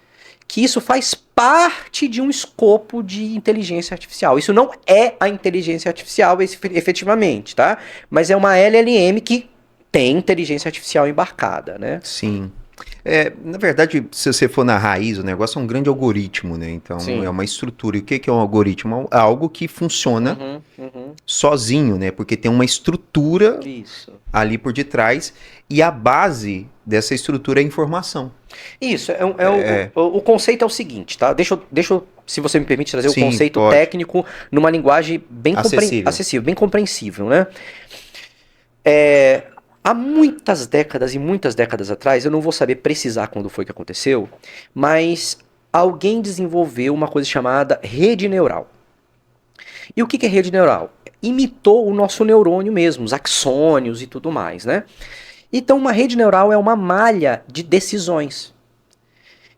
Que isso faz parte de um escopo de inteligência artificial. Isso não é a inteligência artificial efetivamente, tá? Mas é uma LLM que tem inteligência artificial embarcada, né? Sim. Na verdade, se você for na raiz, o negócio é um grande algoritmo, né? Então, Sim. é uma estrutura. E o que é um algoritmo? É algo que funciona sozinho, né? Porque tem uma estrutura ali por detrás e a base dessa estrutura é a informação. Isso, o conceito é o seguinte, tá? Deixa eu, se você me permite, trazer o conceito técnico numa linguagem bem acessível, bem compreensível, né? Há muitas décadas atrás, eu não vou saber precisar quando foi que aconteceu, mas alguém desenvolveu uma coisa chamada rede neural. E o que é rede neural? Imitou o nosso neurônio mesmo, os axônios e tudo mais, né? Então, uma rede neural é uma malha de decisões.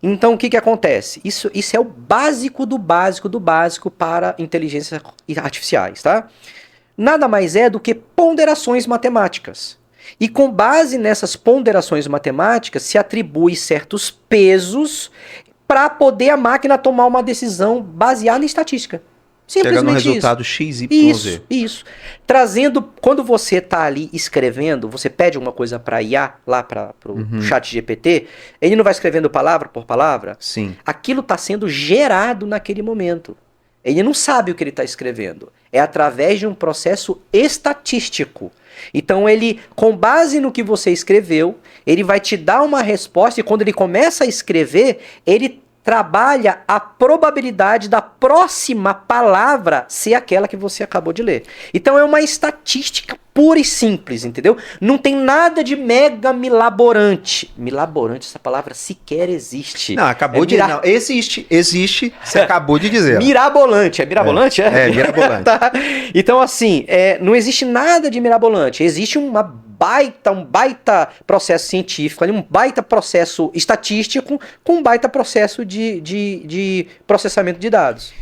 Então, o que acontece? Isso é o básico do básico para inteligências artificiais, tá? Nada mais é do que ponderações matemáticas. E com base nessas ponderações matemáticas, se atribui certos pesos para poder a máquina tomar uma decisão baseada em estatística. Chega no resultado X, Y, Z. Isso. Trazendo, quando você está ali escrevendo, você pede alguma coisa para IA, lá para o ChatGPT, ele não vai escrevendo palavra por palavra? Sim. Aquilo está sendo gerado naquele momento. Ele não sabe o que ele está escrevendo. É através de um processo estatístico. Então ele, com base no que você escreveu, ele vai te dar uma resposta e quando ele começa a escrever, ele trabalha a probabilidade da próxima palavra ser aquela que você acabou de ler. Então é uma estatística pura e simples, entendeu? Não tem nada de mega milaborante. Milaborante, essa palavra sequer existe. Não, acabou de... Não, existe, você acabou de dizer. Mirabolante, é mirabolante? É mirabolante. Tá. Então assim, não existe nada de mirabolante, existe um baita processo científico, um baita processo estatístico com um baita processo de processamento de dados.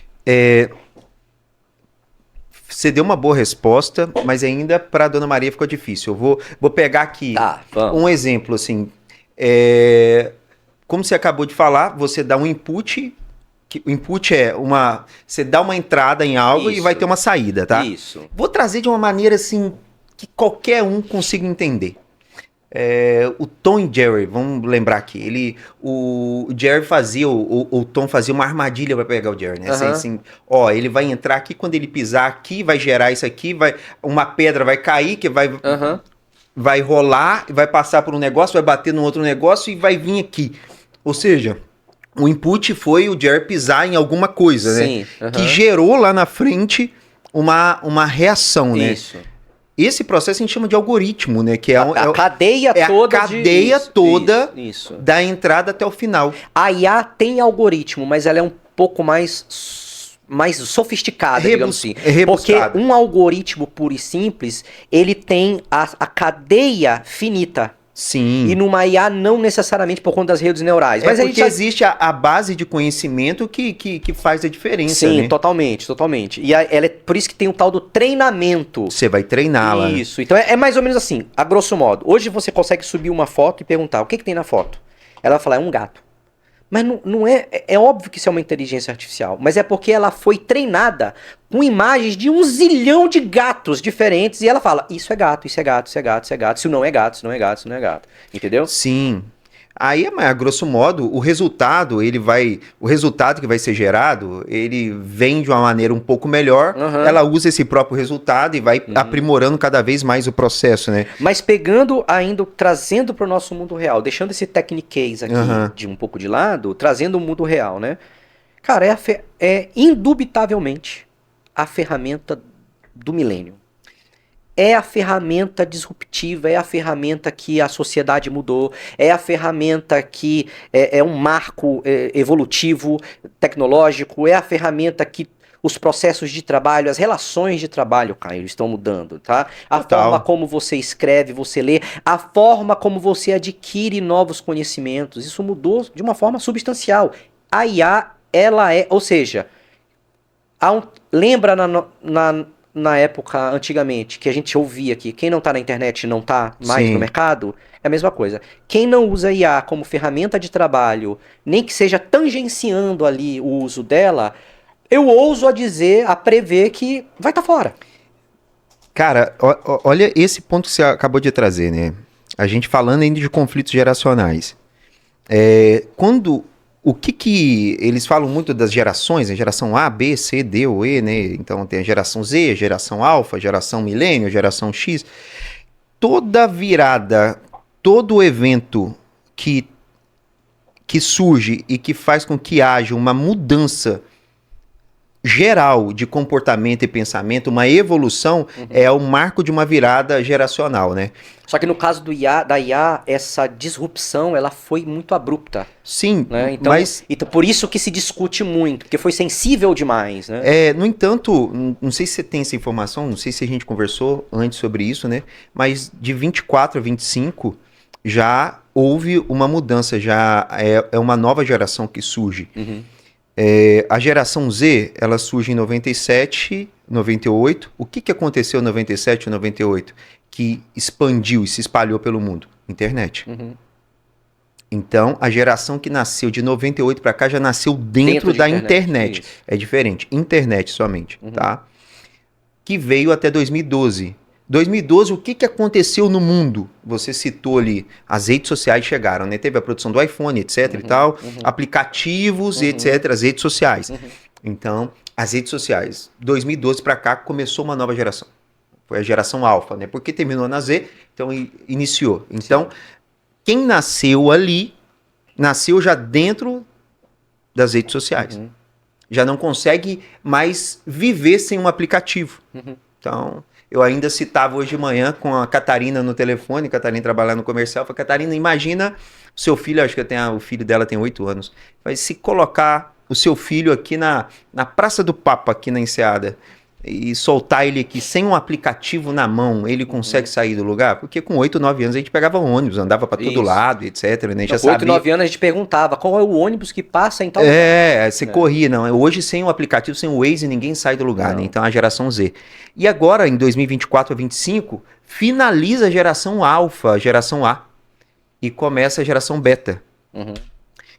Você deu uma boa resposta, mas ainda para a Dona Maria ficou difícil. Eu vou pegar aqui um exemplo, assim. Como você acabou de falar, você dá um input. O input você dá uma entrada em algo e vai ter uma saída, tá? Isso. Vou trazer de uma maneira assim que qualquer um consiga entender. O Tom e Jerry, vamos lembrar aqui, o Jerry fazia, o Tom fazia uma armadilha para pegar o Jerry, né? Assim, ele vai entrar aqui, quando ele pisar aqui, vai gerar isso aqui, uma pedra vai cair, que vai rolar, vai passar por um negócio, vai bater num outro negócio e vai vir aqui. Ou seja, o input foi o Jerry pisar em alguma coisa, sim, né? Que gerou lá na frente uma reação, né? Isso. Esse processo a gente chama de algoritmo, né? Que a cadeia toda. A cadeia toda isso. da entrada até o final. A IA tem algoritmo, mas ela é um pouco mais sofisticada, digamos assim. Porque um algoritmo puro e simples, ele tem a cadeia finita. Sim. E numa IA não necessariamente por conta das redes neurais. Mas porque existe a base de conhecimento que faz a diferença. Sim, né? totalmente. E ela por isso que tem o tal do treinamento. Você vai treiná-la. Isso. Então é mais ou menos assim, a grosso modo. Hoje você consegue subir uma foto e perguntar o que tem na foto. Ela vai falar, é um gato. Mas não é... É óbvio que isso é uma inteligência artificial. Mas é porque ela foi treinada com imagens de 1 zilhão de gatos diferentes. E ela fala, isso é gato, isso é gato, isso é gato, isso é gato. Isso não é gato, isso não é gato, isso não é gato. Entendeu? Sim. Aí, a grosso modo, o resultado que vai ser gerado, ele vem de uma maneira um pouco melhor, ela usa esse próprio resultado e vai aprimorando cada vez mais o processo, né? Mas pegando ainda, trazendo para o nosso mundo real, deixando esse techniquez aqui de um pouco de lado, trazendo o mundo real, né? Cara, é indubitavelmente a ferramenta do milênio. É a ferramenta disruptiva, é a ferramenta que a sociedade mudou, é a ferramenta que é um marco evolutivo, tecnológico, é a ferramenta que os processos de trabalho, as relações de trabalho, Caio, estão mudando, tá? A forma como você escreve, você lê, a forma como você adquire novos conhecimentos, isso mudou de uma forma substancial. A IA, ela ou seja, lembra na época, antigamente, que a gente ouvia que quem não tá na internet não tá mais no mercado, é a mesma coisa. Quem não usa IA como ferramenta de trabalho, nem que seja tangenciando ali o uso dela, eu ouso a prever que vai estar fora. Cara, olha esse ponto que você acabou de trazer, né? A gente falando ainda de conflitos geracionais. O que eles falam muito das gerações, a geração A, B, C, D ou E, né? Então tem a geração Z, a geração alfa, a geração milênio, a geração X. Toda virada, todo evento que surge e que faz com que haja uma mudança geral de comportamento e pensamento, uma evolução, é o marco de uma virada geracional, né? Só que no caso da IA, essa disrupção, ela foi muito abrupta. Sim, né? Então, por isso que se discute muito, porque foi sensível demais, né? No entanto, não sei se você tem essa informação, não sei se a gente conversou antes sobre isso, né? Mas de 24 a 25 já houve uma mudança, já é uma nova geração que surge. A geração Z, ela surge em 97, 98. O que aconteceu em 97 e 98? Que expandiu e se espalhou pelo mundo? Internet. Então, a geração que nasceu de 98 para cá já nasceu dentro da internet. É diferente. Internet somente, tá? Que veio até 2012. 2012, o que aconteceu no mundo? Você citou ali, as redes sociais chegaram, né? Teve a produção do iPhone, etc e tal, aplicativos, etc, as redes sociais. Então, As redes sociais. 2012 para cá começou uma nova geração. Foi a geração alfa, né? Porque terminou na Z, então iniciou. Então, quem nasceu ali, nasceu já dentro das redes sociais. Uhum. Já não consegue mais viver sem um aplicativo. Uhum. Então, eu ainda citava hoje de manhã com a Catarina no telefone, Catarina trabalhando no comercial, falei, Catarina, imagina o seu filho, acho que o filho dela tem 8 anos, vai se colocar o seu filho aqui na Praça do Papa, aqui na Enseada, e soltar ele aqui sem um aplicativo na mão, ele consegue sair do lugar? Porque com 8, 9 anos a gente pegava ônibus, andava para todo Isso. lado, etc. Né? Já Com 8, sabia. 9 anos a gente perguntava qual é o ônibus que passa em tal lugar. Você corria, não. Hoje sem o aplicativo, sem o Waze, ninguém sai do lugar, né? Não. Então a geração Z. E agora, em 2024 a 2025, finaliza a geração Alpha, a geração A, e começa a geração Beta, Uhum.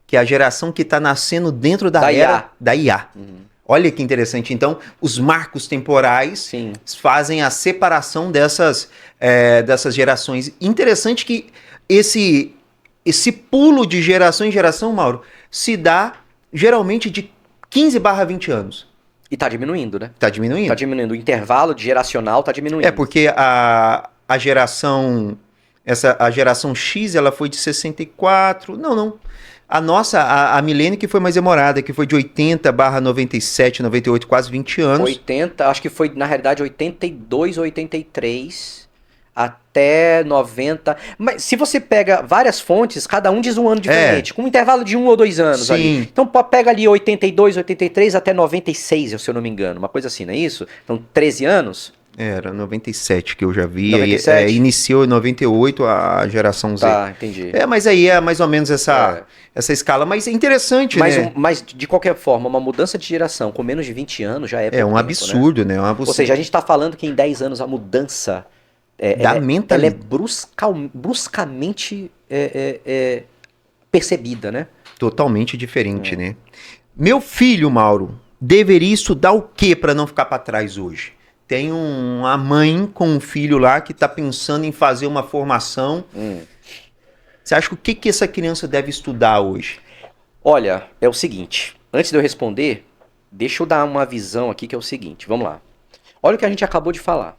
que é a geração que está nascendo dentro da era IA. da IA. Uhum. Olha que interessante. Então, os marcos temporais Sim. fazem a separação dessas gerações. Interessante que esse pulo de geração em geração, Mauro, se dá geralmente de 15/20 anos. E tá diminuindo, né? Tá diminuindo. Tá diminuindo. O intervalo de geracional tá diminuindo. É porque a geração X, ela foi de 64. Não. A nossa, a milênio que foi mais demorada, que foi de 80/97, 98, quase 20 anos. 80, acho que foi na realidade 82 ou 83 até 90. Mas se você pega várias fontes, cada um diz um ano diferente, com um intervalo de 1 ou 2 anos Sim. ali. Então pega ali 82, 83 até 96, se eu não me engano, uma coisa assim, não é isso? Então 13 anos? Era 97 que eu já vi. 97? Iniciou em 98 a geração Z. Tá, entendi. Mas aí é mais ou menos essa escala. Mas é interessante, né? Mas de qualquer forma, uma mudança de geração com menos de 20 anos já é pouco É um tempo, absurdo, né? Ou seja, a gente está falando que em 10 anos a mudança da ela mentalidade é bruscamente percebida, né? totalmente diferente, né? Meu filho, Mauro, deveria estudar o que para não ficar para trás hoje? Tem uma mãe com um filho lá que está pensando em fazer uma formação. Você acha que o que essa criança deve estudar hoje? Olha, é o seguinte. Antes de eu responder, deixa eu dar uma visão aqui que é o seguinte. Vamos lá. Olha o que a gente acabou de falar.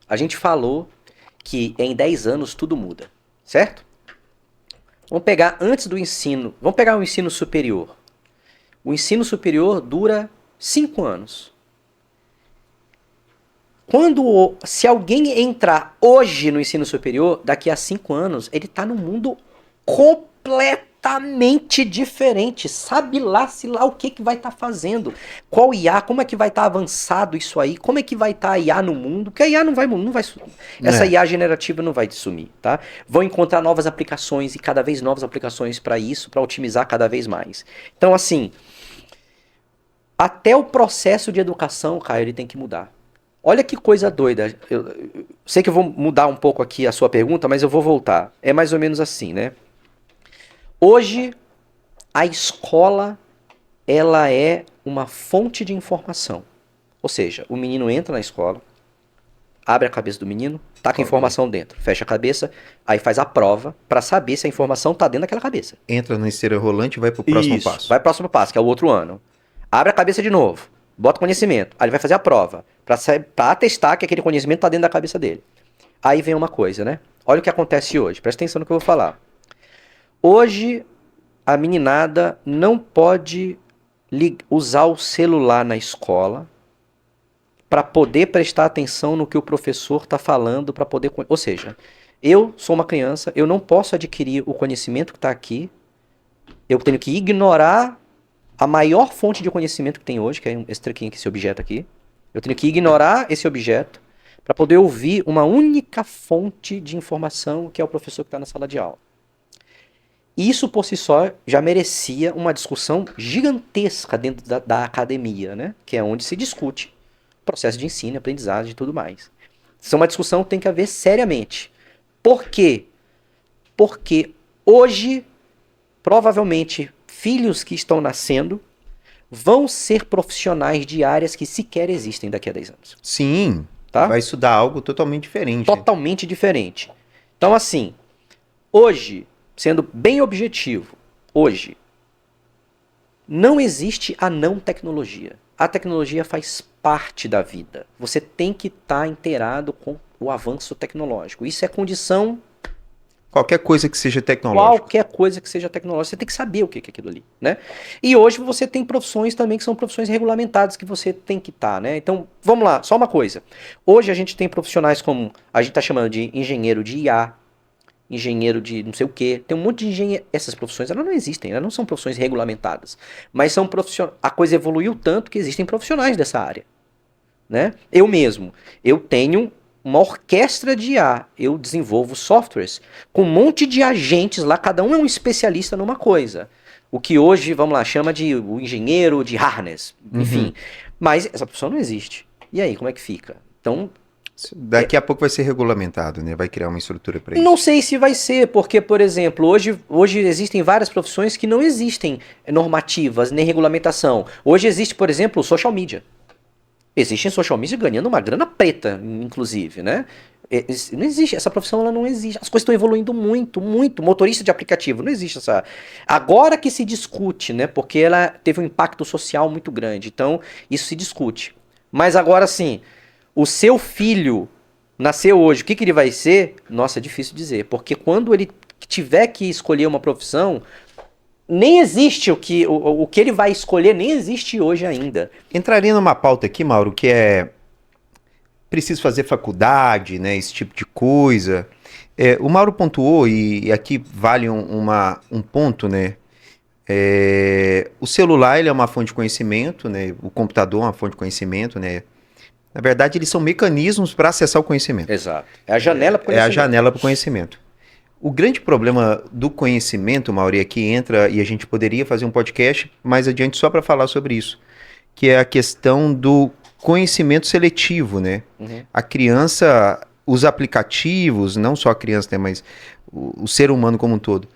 A gente falou que em 10 anos tudo muda, certo? Vamos pegar antes do ensino. Vamos pegar o ensino superior. O ensino superior dura 5 anos. Se alguém entrar hoje no ensino superior, daqui a 5 anos, ele está num mundo completamente diferente. Sabe lá o que vai estar fazendo. Qual IA, como é que vai estar avançado isso aí, como é que vai estar a IA no mundo, porque a IA não vai essa IA generativa não vai sumir, tá? Vão encontrar novas aplicações e cada vez novas aplicações para isso, para otimizar cada vez mais. Então, assim, até o processo de educação, Caio, ele tem que mudar. Olha que coisa doida. Eu sei que eu vou mudar um pouco aqui a sua pergunta, mas eu vou voltar. É mais ou menos assim, né? Hoje, a escola, ela é uma fonte de informação. Ou seja, o menino entra na escola, abre a cabeça do menino, taca a informação dentro, fecha a cabeça, aí faz a prova para saber se a informação tá dentro daquela cabeça. Entra na esteira rolante e vai pro próximo passo. Vai pro próximo passo, que é o outro ano. Abre a cabeça de novo. Bota conhecimento. Aí ele vai fazer a prova. Pra atestar que aquele conhecimento tá dentro da cabeça dele. Aí vem uma coisa, né? Olha o que acontece hoje. Presta atenção no que eu vou falar. Hoje, a meninada não pode usar o celular na escola para poder prestar atenção no que o professor tá falando, para poder... Ou seja, eu sou uma criança, eu não posso adquirir o conhecimento que tá aqui. Eu tenho que ignorar a maior fonte de conhecimento que tem hoje, que é esse trequinho aqui, esse objeto aqui. Eu tenho que ignorar esse objeto para poder ouvir uma única fonte de informação, que é o professor que está na sala de aula. Isso, por si só, já merecia uma discussão gigantesca dentro da academia, né? Que é onde se discute o processo de ensino, aprendizagem e tudo mais. Isso é uma discussão que tem que haver seriamente. Por quê? Porque hoje, provavelmente, filhos que estão nascendo vão ser profissionais de áreas que sequer existem daqui a 10 anos. Sim, tá? Vai estudar algo totalmente diferente. Totalmente diferente. Então, assim, hoje, sendo bem objetivo, hoje, não existe a não tecnologia. a tecnologia faz parte da vida. Você tem que estar inteirado com o avanço tecnológico. Isso é condição. Qualquer coisa que seja tecnológica. Qualquer coisa que seja tecnológica, você tem que saber o que é aquilo ali, né? E hoje você tem profissões também que são profissões regulamentadas que você tem que estar, né? Então, vamos lá, só uma coisa. Hoje a gente tem profissionais como, a gente está chamando de engenheiro de IA, engenheiro de não sei o quê. Tem um monte de engenheiro. Essas profissões, elas não existem, elas não são profissões regulamentadas. Mas são profissionais. A coisa evoluiu tanto que existem profissionais dessa área, né? Eu mesmo, eu tenho uma orquestra de IA. Eu desenvolvo softwares com um monte de agentes lá, cada um é um especialista numa coisa. O que hoje, vamos lá, chama de o engenheiro de harness, enfim. Mas essa profissão não existe. E aí, como é que fica? Então, daqui a pouco vai ser regulamentado, né? Vai criar uma estrutura para isso. não sei se vai ser, porque, por exemplo, hoje existem várias profissões que não existem normativas, nem regulamentação. Hoje existe, por exemplo, o social media. Existem social media ganhando uma grana preta, inclusive, né? Não existe, essa profissão ela não existe. As coisas estão evoluindo muito, muito. Motorista de aplicativo, não existe essa. Agora que se discute, né? Porque ela teve um impacto social muito grande. Então, isso se discute. Mas agora sim, o seu filho nasceu hoje, o que ele vai ser? Nossa, é difícil dizer. Porque quando ele tiver que escolher uma profissão, nem existe o que ele vai escolher, nem existe hoje ainda. Entraria numa pauta aqui, Mauro, que é preciso fazer faculdade, né? Esse tipo de coisa. O Mauro pontuou, e aqui vale um ponto, né? O celular ele é uma fonte de conhecimento, né? O computador é uma fonte de conhecimento, né? Na verdade, eles são mecanismos para acessar o conhecimento. Exato. É a janela para o conhecimento. É a janela para o conhecimento. O grande problema do conhecimento, Mauri, aqui entra, e a gente poderia fazer um podcast mais adiante só para falar sobre isso, que é a questão do conhecimento seletivo, né? A criança, os aplicativos, não só a criança, né, mas o ser humano como um todo,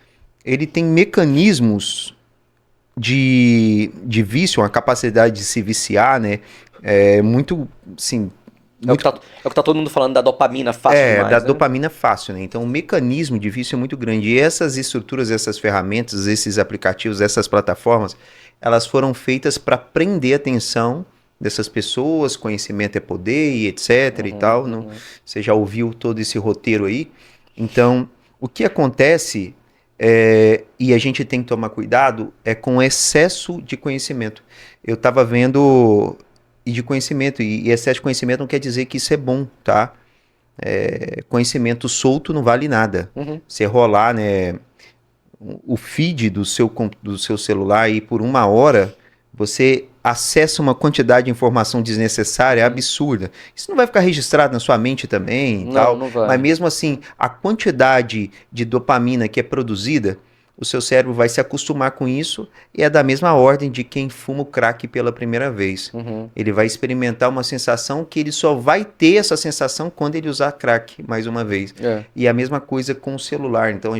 ele tem mecanismos de vício, uma capacidade de se viciar, né? Muito, assim... É o que tá todo mundo falando da dopamina fácil demais, da né? dopamina fácil, né? Então o mecanismo de vício é muito grande. E essas estruturas, essas ferramentas, esses aplicativos, essas plataformas, elas foram feitas para prender a atenção dessas pessoas, conhecimento é poder e etc e tal. Não, você já ouviu todo esse roteiro aí. Então, o que acontece, e a gente tem que tomar cuidado, é com o excesso de conhecimento. Eu estava vendo... E de conhecimento, e excesso de conhecimento não quer dizer que isso é bom, tá? Conhecimento solto não vale nada. Você rolar, né, o feed do seu celular aí por 1 hora, você acessa uma quantidade de informação desnecessária, absurda. Isso não vai ficar registrado na sua mente também? Não vai. Mas mesmo assim, a quantidade de dopamina que é produzida, o seu cérebro vai se acostumar com isso, e é da mesma ordem de quem fuma o crack pela primeira vez. Ele vai experimentar uma sensação que ele só vai ter essa sensação quando ele usar crack mais uma vez. E a mesma coisa com o celular. Então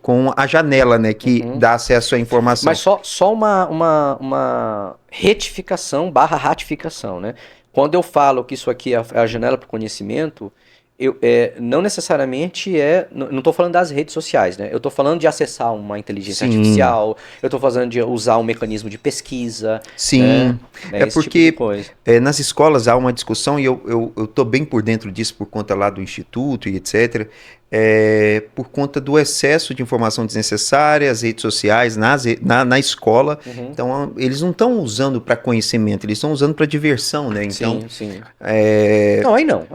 com a janela, né, que dá acesso à informação. Mas só uma retificação / ratificação, né? Quando eu falo que isso aqui é a janela para o conhecimento, não necessariamente não estou falando das redes sociais, né? Eu estou falando de acessar uma inteligência artificial, eu estou falando de usar um mecanismo de pesquisa. Sim, né? Porque tipo de coisa. Nas escolas há uma discussão, e eu estou bem por dentro disso por conta lá do instituto e etc., por conta do excesso de informação desnecessária, as redes sociais na escola. Então, eles não estão usando para conhecimento, eles estão usando para diversão, né? Então, sim. Não, aí não.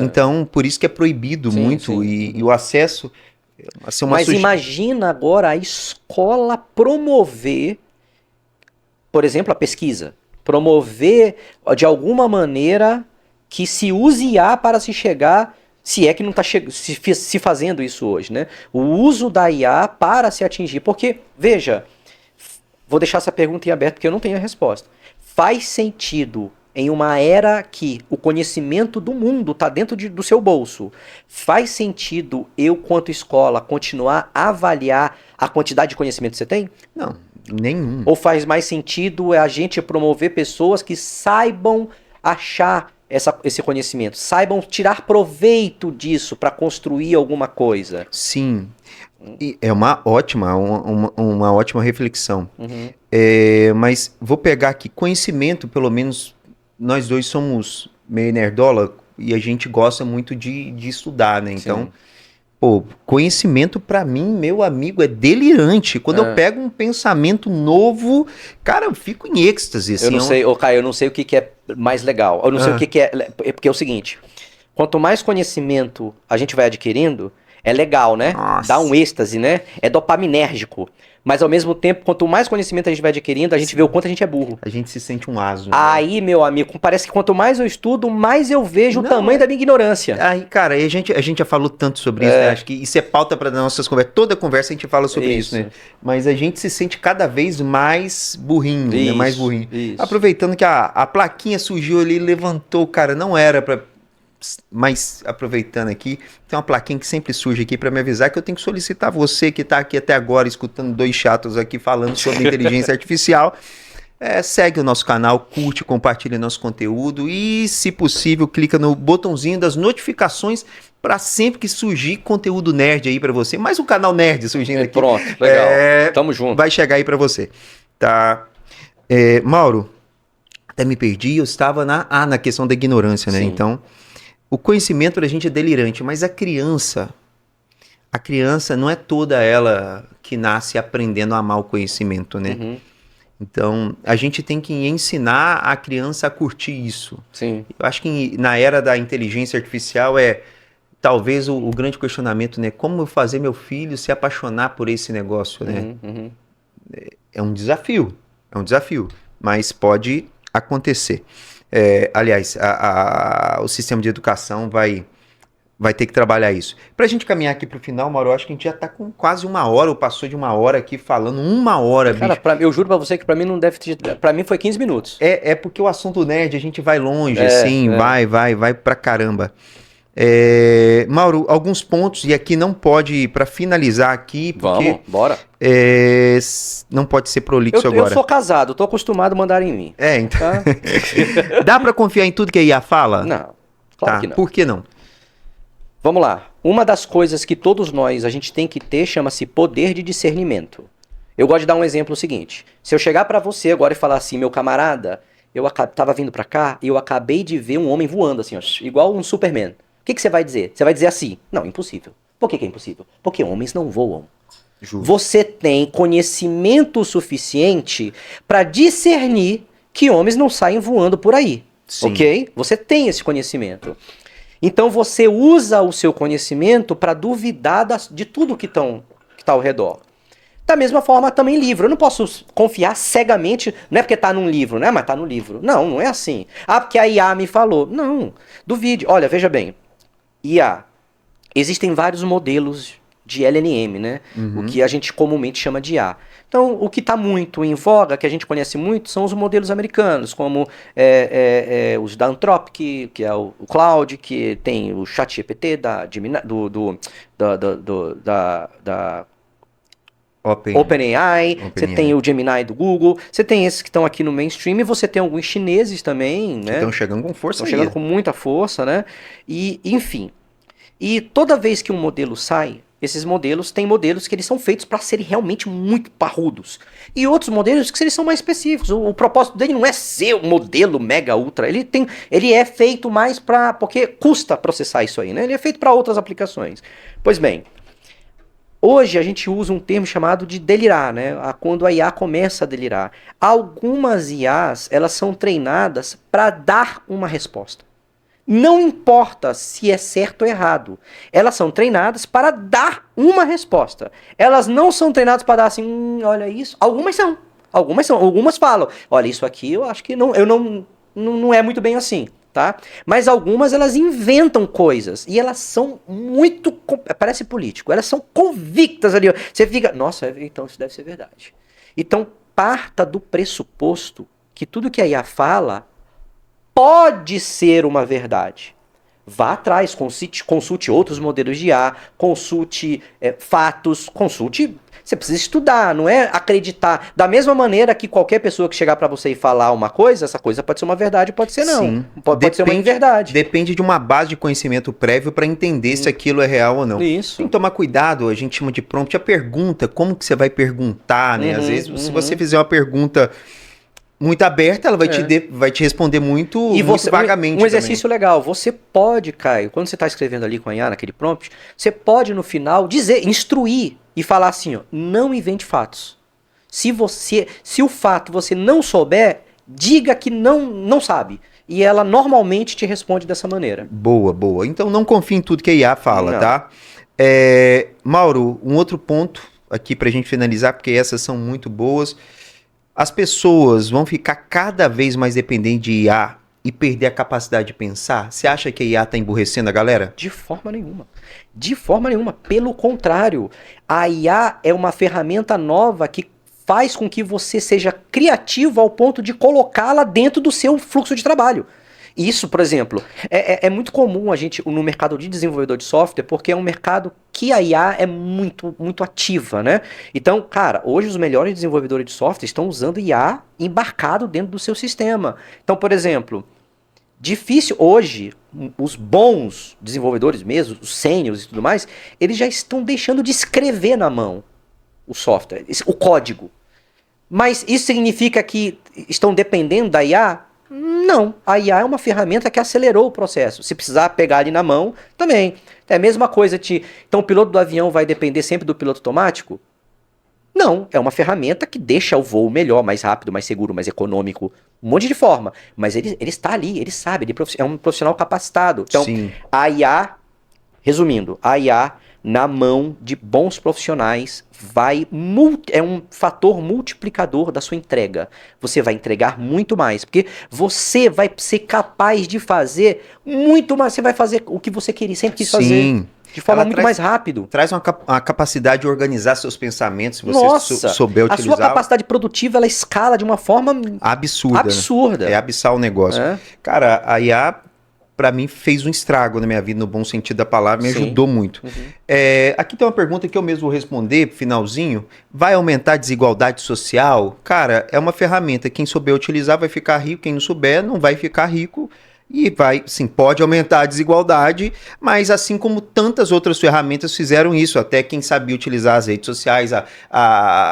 Então, por isso que é proibido muito, e o acesso... Assim, Mas imagina agora a escola promover, por exemplo, a pesquisa. Promover, de alguma maneira, que se use IA para se chegar... Se é que não está se fazendo isso hoje, né? O uso da IA para se atingir. Porque, veja, vou deixar essa pergunta em aberto porque eu não tenho a resposta. Faz sentido, em uma era que o conhecimento do mundo está dentro do seu bolso, faz sentido eu, quanto escola, continuar a avaliar a quantidade de conhecimento que você tem? Não, nenhum. Ou faz mais sentido a gente promover pessoas que saibam achar esse conhecimento, saibam tirar proveito disso para construir alguma coisa. Sim. E é uma ótima reflexão. Uhum. Mas vou pegar aqui, conhecimento, pelo menos nós dois somos meio nerdola e a gente gosta muito de estudar, né? Então, Sim. pô, conhecimento pra mim, meu amigo, é delirante. Quando eu pego um pensamento novo, cara, eu fico em êxtase. Assim, Eu não sei, ô Caio, eu não sei o que que é mais legal. Eu não sei o que que é. Porque é o seguinte: quanto mais conhecimento a gente vai adquirindo, é legal, né? Nossa. Dá um êxtase, né? É dopaminérgico. Mas ao mesmo tempo, quanto mais conhecimento a gente vai adquirindo, a gente vê o quanto a gente é burro. A gente se sente um asno. Aí, meu amigo, parece que quanto mais eu estudo, mais eu vejo o tamanho da minha ignorância. Aí, cara, a gente já falou tanto sobre isso, né? Acho que isso é pauta para nossas conversas. Toda conversa a gente fala sobre isso, né? Mas a gente se sente cada vez mais burrinho, né? Mais burrinho. Isso. Aproveitando que a plaquinha surgiu ali, levantou, cara, não era pra... Mas aproveitando aqui, tem uma plaquinha que sempre surge aqui para me avisar que eu tenho que solicitar você que tá aqui até agora escutando dois chatos aqui falando sobre inteligência artificial. Segue o nosso canal, curte, compartilha nosso conteúdo e, se possível, clica no botãozinho das notificações para sempre que surgir conteúdo nerd aí para você. Mais um canal nerd surgindo aqui. Pronto, legal. Tamo junto. Vai chegar aí para você. Tá. Mauro, até me perdi, eu estava na questão da ignorância, né? Sim. Então, o conhecimento da gente é delirante, mas a criança não é toda ela que nasce aprendendo a amar o conhecimento, né? Uhum. Então, a gente tem que ensinar a criança a curtir isso. Sim. Eu acho que na era da inteligência artificial talvez o grande questionamento, né? Como fazer meu filho se apaixonar por esse negócio, né? Uhum. É um desafio, mas pode acontecer. Aliás, o sistema de educação vai ter que trabalhar isso. Pra gente caminhar aqui pro final, Mauro, eu acho que a gente já tá com quase 1 hora, ou passou de 1 hora aqui falando, 1 hora, Cara, bicho. eu juro pra você que pra mim não deve ter... Pra mim foi 15 minutos. Porque o assunto nerd, a gente vai longe, assim, vai pra caramba. Mauro, alguns pontos, e aqui não pode, pra finalizar aqui, porque... Vamos, bora. Não pode ser prolixo agora. Eu sou casado, tô acostumado a mandar em mim. Então... Tá? Dá pra confiar em tudo que a IA fala? Não, claro que não. Por que não? Vamos lá. Uma das coisas que todos nós a gente tem que ter chama-se poder de discernimento. Eu gosto de dar um exemplo seguinte. Se eu chegar pra você agora e falar assim, meu camarada, eu tava vindo pra cá e eu acabei de ver um homem voando assim, ó, igual um Superman. O que você vai dizer? Você vai dizer assim, não, impossível. Por que é impossível? Porque homens não voam. Justo. Você tem conhecimento suficiente pra discernir que homens não saem voando por aí. Sim. Ok? Você tem esse conhecimento. Então você usa o seu conhecimento para duvidar de tudo que tá ao redor. Da mesma forma também livro. Eu não posso confiar cegamente, não é porque tá num livro, né? Mas tá no livro. Não, não é assim. Porque a IA me falou. Não, duvide. Olha, veja bem. IA. Existem vários modelos de LLM, né? Uhum. O que a gente comumente chama de IA. Então, o que está muito em voga, que a gente conhece muito, são os modelos americanos, como os da Anthropic, que é o Claude, que tem o ChatGPT da OpenAI, você tem o Gemini do Google, você tem esses que estão aqui no mainstream, e você tem alguns chineses também, né? Estão chegando com força. Estão chegando com muita força, né? E, enfim. E toda vez que um modelo sai, esses modelos, tem modelos que eles são feitos para serem realmente muito parrudos. E outros modelos que eles são mais específicos. O propósito dele não é ser o modelo mega ultra. Ele é feito mais porque custa processar isso aí, né? Ele é feito para outras aplicações. Pois bem, hoje a gente usa um termo chamado de delirar, né? Quando a IA começa a delirar. Algumas IAs, elas são treinadas para dar uma resposta. Não importa se é certo ou errado. Elas são treinadas para dar uma resposta. Elas não são treinadas para dar assim, olha isso. Algumas são. Algumas falam, olha, isso aqui eu acho que não é muito bem assim, tá? Mas algumas elas inventam coisas. E elas são muito, parece político, elas são convictas ali. Você fica, nossa, então isso deve ser verdade. Então parta do pressuposto que tudo que a IA fala pode ser uma verdade, Vá atrás, consulte outros modelos de IA, consulte fatos, consulte. Você precisa estudar, não é acreditar. Da mesma maneira que qualquer pessoa que chegar pra você e falar uma coisa, essa coisa pode ser uma verdade, pode ser não. Sim. Pode ser uma inverdade. Depende de uma base de conhecimento prévio para entender se aquilo é real ou não. Isso. Tem que tomar cuidado, a gente chama de prompt, a pergunta, como que você vai perguntar, né? Às vezes, se você fizer uma pergunta muito aberta, ela vai te responder muito vagamente. Um exercício legal, você pode, Caio, quando você está escrevendo ali com a IA naquele prompt, você pode no final instruir e falar assim, ó, não invente fatos. Se o fato você não souber, diga que não sabe. E ela normalmente te responde dessa maneira. Boa, boa. Então não confie em tudo que a IA fala, Não. tá? Mauro, um outro ponto aqui pra gente finalizar, porque essas são muito boas. As pessoas vão ficar cada vez mais dependentes de IA e perder a capacidade de pensar? Você acha que a IA está emburrecendo a galera? De forma nenhuma. De forma nenhuma. Pelo contrário, a IA é uma ferramenta nova que faz com que você seja criativo ao ponto de colocá-la dentro do seu fluxo de trabalho. Isso, por exemplo, é muito comum a gente no mercado de desenvolvedor de software, porque é um mercado que a IA é muito, muito ativa, né? Então, cara, hoje os melhores desenvolvedores de software estão usando IA embarcado dentro do seu sistema. Então, por exemplo, difícil hoje, os bons desenvolvedores mesmo, os sêniors e tudo mais, eles já estão deixando de escrever na mão o software, o código. Mas isso significa que estão dependendo da IA? Não, a IA é uma ferramenta que acelerou o processo. Se precisar pegar ali na mão, também. É a mesma coisa então o piloto do avião vai depender sempre do piloto automático? Não, é uma ferramenta que deixa o voo melhor, mais rápido, mais seguro, mais econômico, um monte de forma. Mas ele está ali, ele sabe, ele é um profissional capacitado. Então, Sim. a IA, resumindo, a IA na mão de bons profissionais é um fator multiplicador da sua entrega. Você vai entregar muito mais, porque você vai ser capaz de fazer muito mais, você vai fazer o que você queria, sempre quis fazer. De forma muito mais rápido. Traz uma capacidade de organizar seus pensamentos, se você souber utilizar. A sua capacidade produtiva, ela escala de uma forma absurda. Né? É abissar o negócio. Cara, a IA, pra mim, fez um estrago na minha vida, no bom sentido da palavra, me ajudou muito. Aqui tem uma pergunta que eu mesmo vou responder, finalzinho. Vai aumentar a desigualdade social? Cara, é uma ferramenta. Quem souber utilizar vai ficar rico, quem não souber não vai ficar rico. E vai, sim, pode aumentar a desigualdade, mas assim como tantas outras ferramentas fizeram isso, até quem sabia utilizar as redes sociais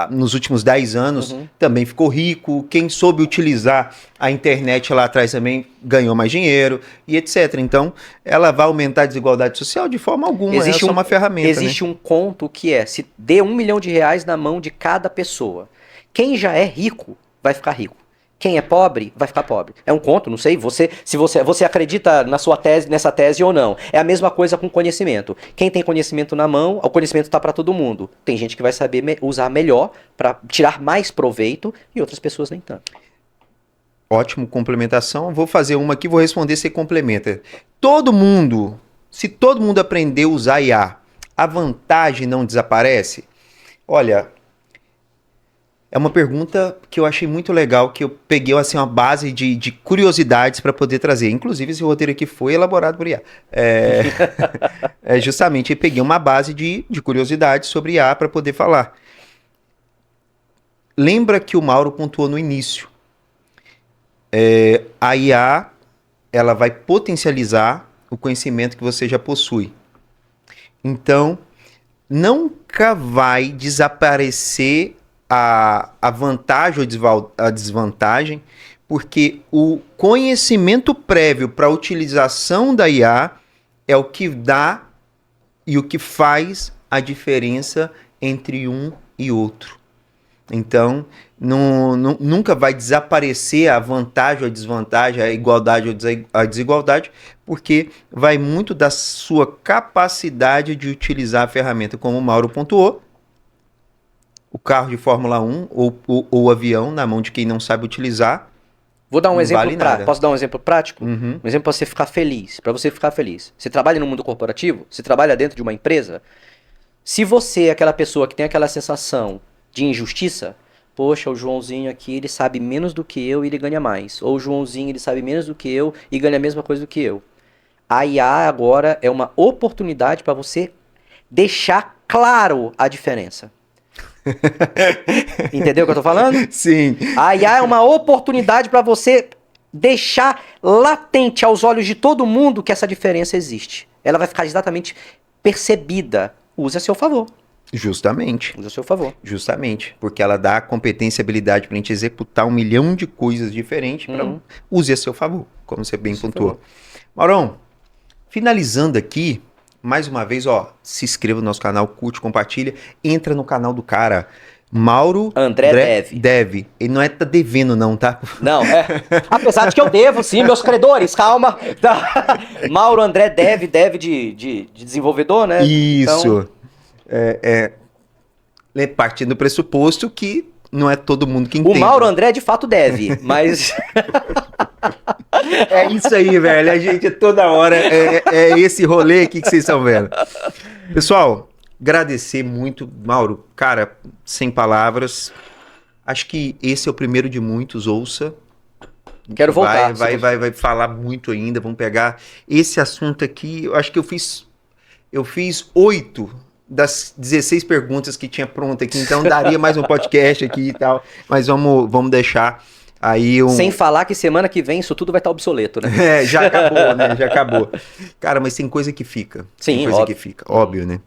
nos últimos 10 anos também ficou rico, quem soube utilizar a internet lá atrás também ganhou mais dinheiro e etc. Então, ela vai aumentar a desigualdade social de forma alguma, é só uma ferramenta. Existe um conto que se dê R$1 milhão na mão de cada pessoa. Quem já é rico vai ficar rico. Quem é pobre, vai ficar pobre. É um conto, não sei, se você acredita nessa tese ou não. É a mesma coisa com conhecimento. Quem tem conhecimento na mão, o conhecimento está para todo mundo. Tem gente que vai saber usar melhor para tirar mais proveito e outras pessoas nem tanto. Ótimo, complementação. Vou fazer uma aqui, vou responder, você complementa. Se todo mundo aprender a usar IA, a vantagem não desaparece? Olha, é uma pergunta que eu achei muito legal, que eu peguei assim, uma base de curiosidades para poder trazer. Inclusive, esse roteiro aqui foi elaborado por IA. Justamente, eu peguei uma base de curiosidades sobre IA para poder falar. Lembra que o Mauro pontuou no início. A IA, ela vai potencializar o conhecimento que você já possui. Então, nunca vai desaparecer a vantagem ou a desvantagem, porque o conhecimento prévio para a utilização da IA é o que dá e o que faz a diferença entre um e outro. Então, nunca vai desaparecer a vantagem ou a desvantagem, a igualdade ou a desigualdade, porque vai muito da sua capacidade de utilizar a ferramenta, como o Mauro pontuou. O carro de Fórmula 1 ou o avião na mão de quem não sabe utilizar. Vou dar um exemplo prático. Posso dar um exemplo prático? Um exemplo para você ficar feliz. Para você ficar feliz. Você trabalha no mundo corporativo? Você trabalha dentro de uma empresa? Se você é aquela pessoa que tem aquela sensação de injustiça, poxa, o Joãozinho aqui, ele sabe menos do que eu e ele ganha mais. Ou o Joãozinho, ele sabe menos do que eu e ganha a mesma coisa do que eu. A IA agora é uma oportunidade para você deixar claro a diferença. Entendeu o que eu tô falando? Sim. A IA é uma oportunidade para você deixar latente aos olhos de todo mundo que essa diferença existe. Ela vai ficar exatamente percebida. Use a seu favor. Justamente. Use a seu favor. Justamente. Porque ela dá competência e habilidade pra gente executar 1 milhão de coisas diferentes. Use a seu favor, como você bem pontuou. Maurão, finalizando aqui, mais uma vez, ó, se inscreva no nosso canal, curte, compartilha, entra no canal do cara, Mauro André Dev. Ele não tá devendo não, tá? Não, apesar de que eu devo, sim, meus credores, calma. Mauro André Dev de desenvolvedor, né? Isso. Então, partindo do pressuposto que não é todo mundo que entende. O Mauro André de fato deve, mas... É isso aí, velho. A gente toda hora é esse rolê aqui que vocês estão vendo. Pessoal, agradecer muito, Mauro. Cara, sem palavras. Acho que esse é o primeiro de muitos, ouça. Quero voltar. Vai falar muito ainda. Vamos pegar esse assunto aqui. Eu acho que eu fiz 8 das 16 perguntas que tinha pronta aqui. Então daria mais um podcast aqui e tal. Mas vamos deixar aí Sem falar que semana que vem isso tudo vai estar obsoleto, né? Já acabou, né? Já acabou. Cara, mas tem coisa que fica. Sim, tem coisa óbvio. que fica, óbvio, né?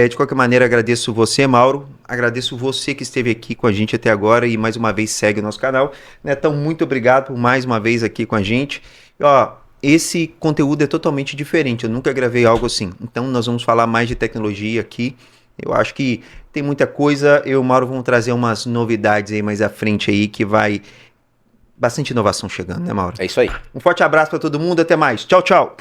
De qualquer maneira, agradeço você, Mauro. Agradeço você que esteve aqui com a gente até agora e mais uma vez segue o nosso canal. Então, muito obrigado por mais uma vez aqui com a gente. E, ó, esse conteúdo é totalmente diferente. Eu nunca gravei algo assim. Então, nós vamos falar mais de tecnologia aqui. Eu acho que tem muita coisa. Eu e o Mauro vamos trazer umas novidades aí mais à frente aí que vai... Bastante inovação chegando, né, Mauro? É isso aí. Um forte abraço para todo mundo. Até mais. Tchau, tchau.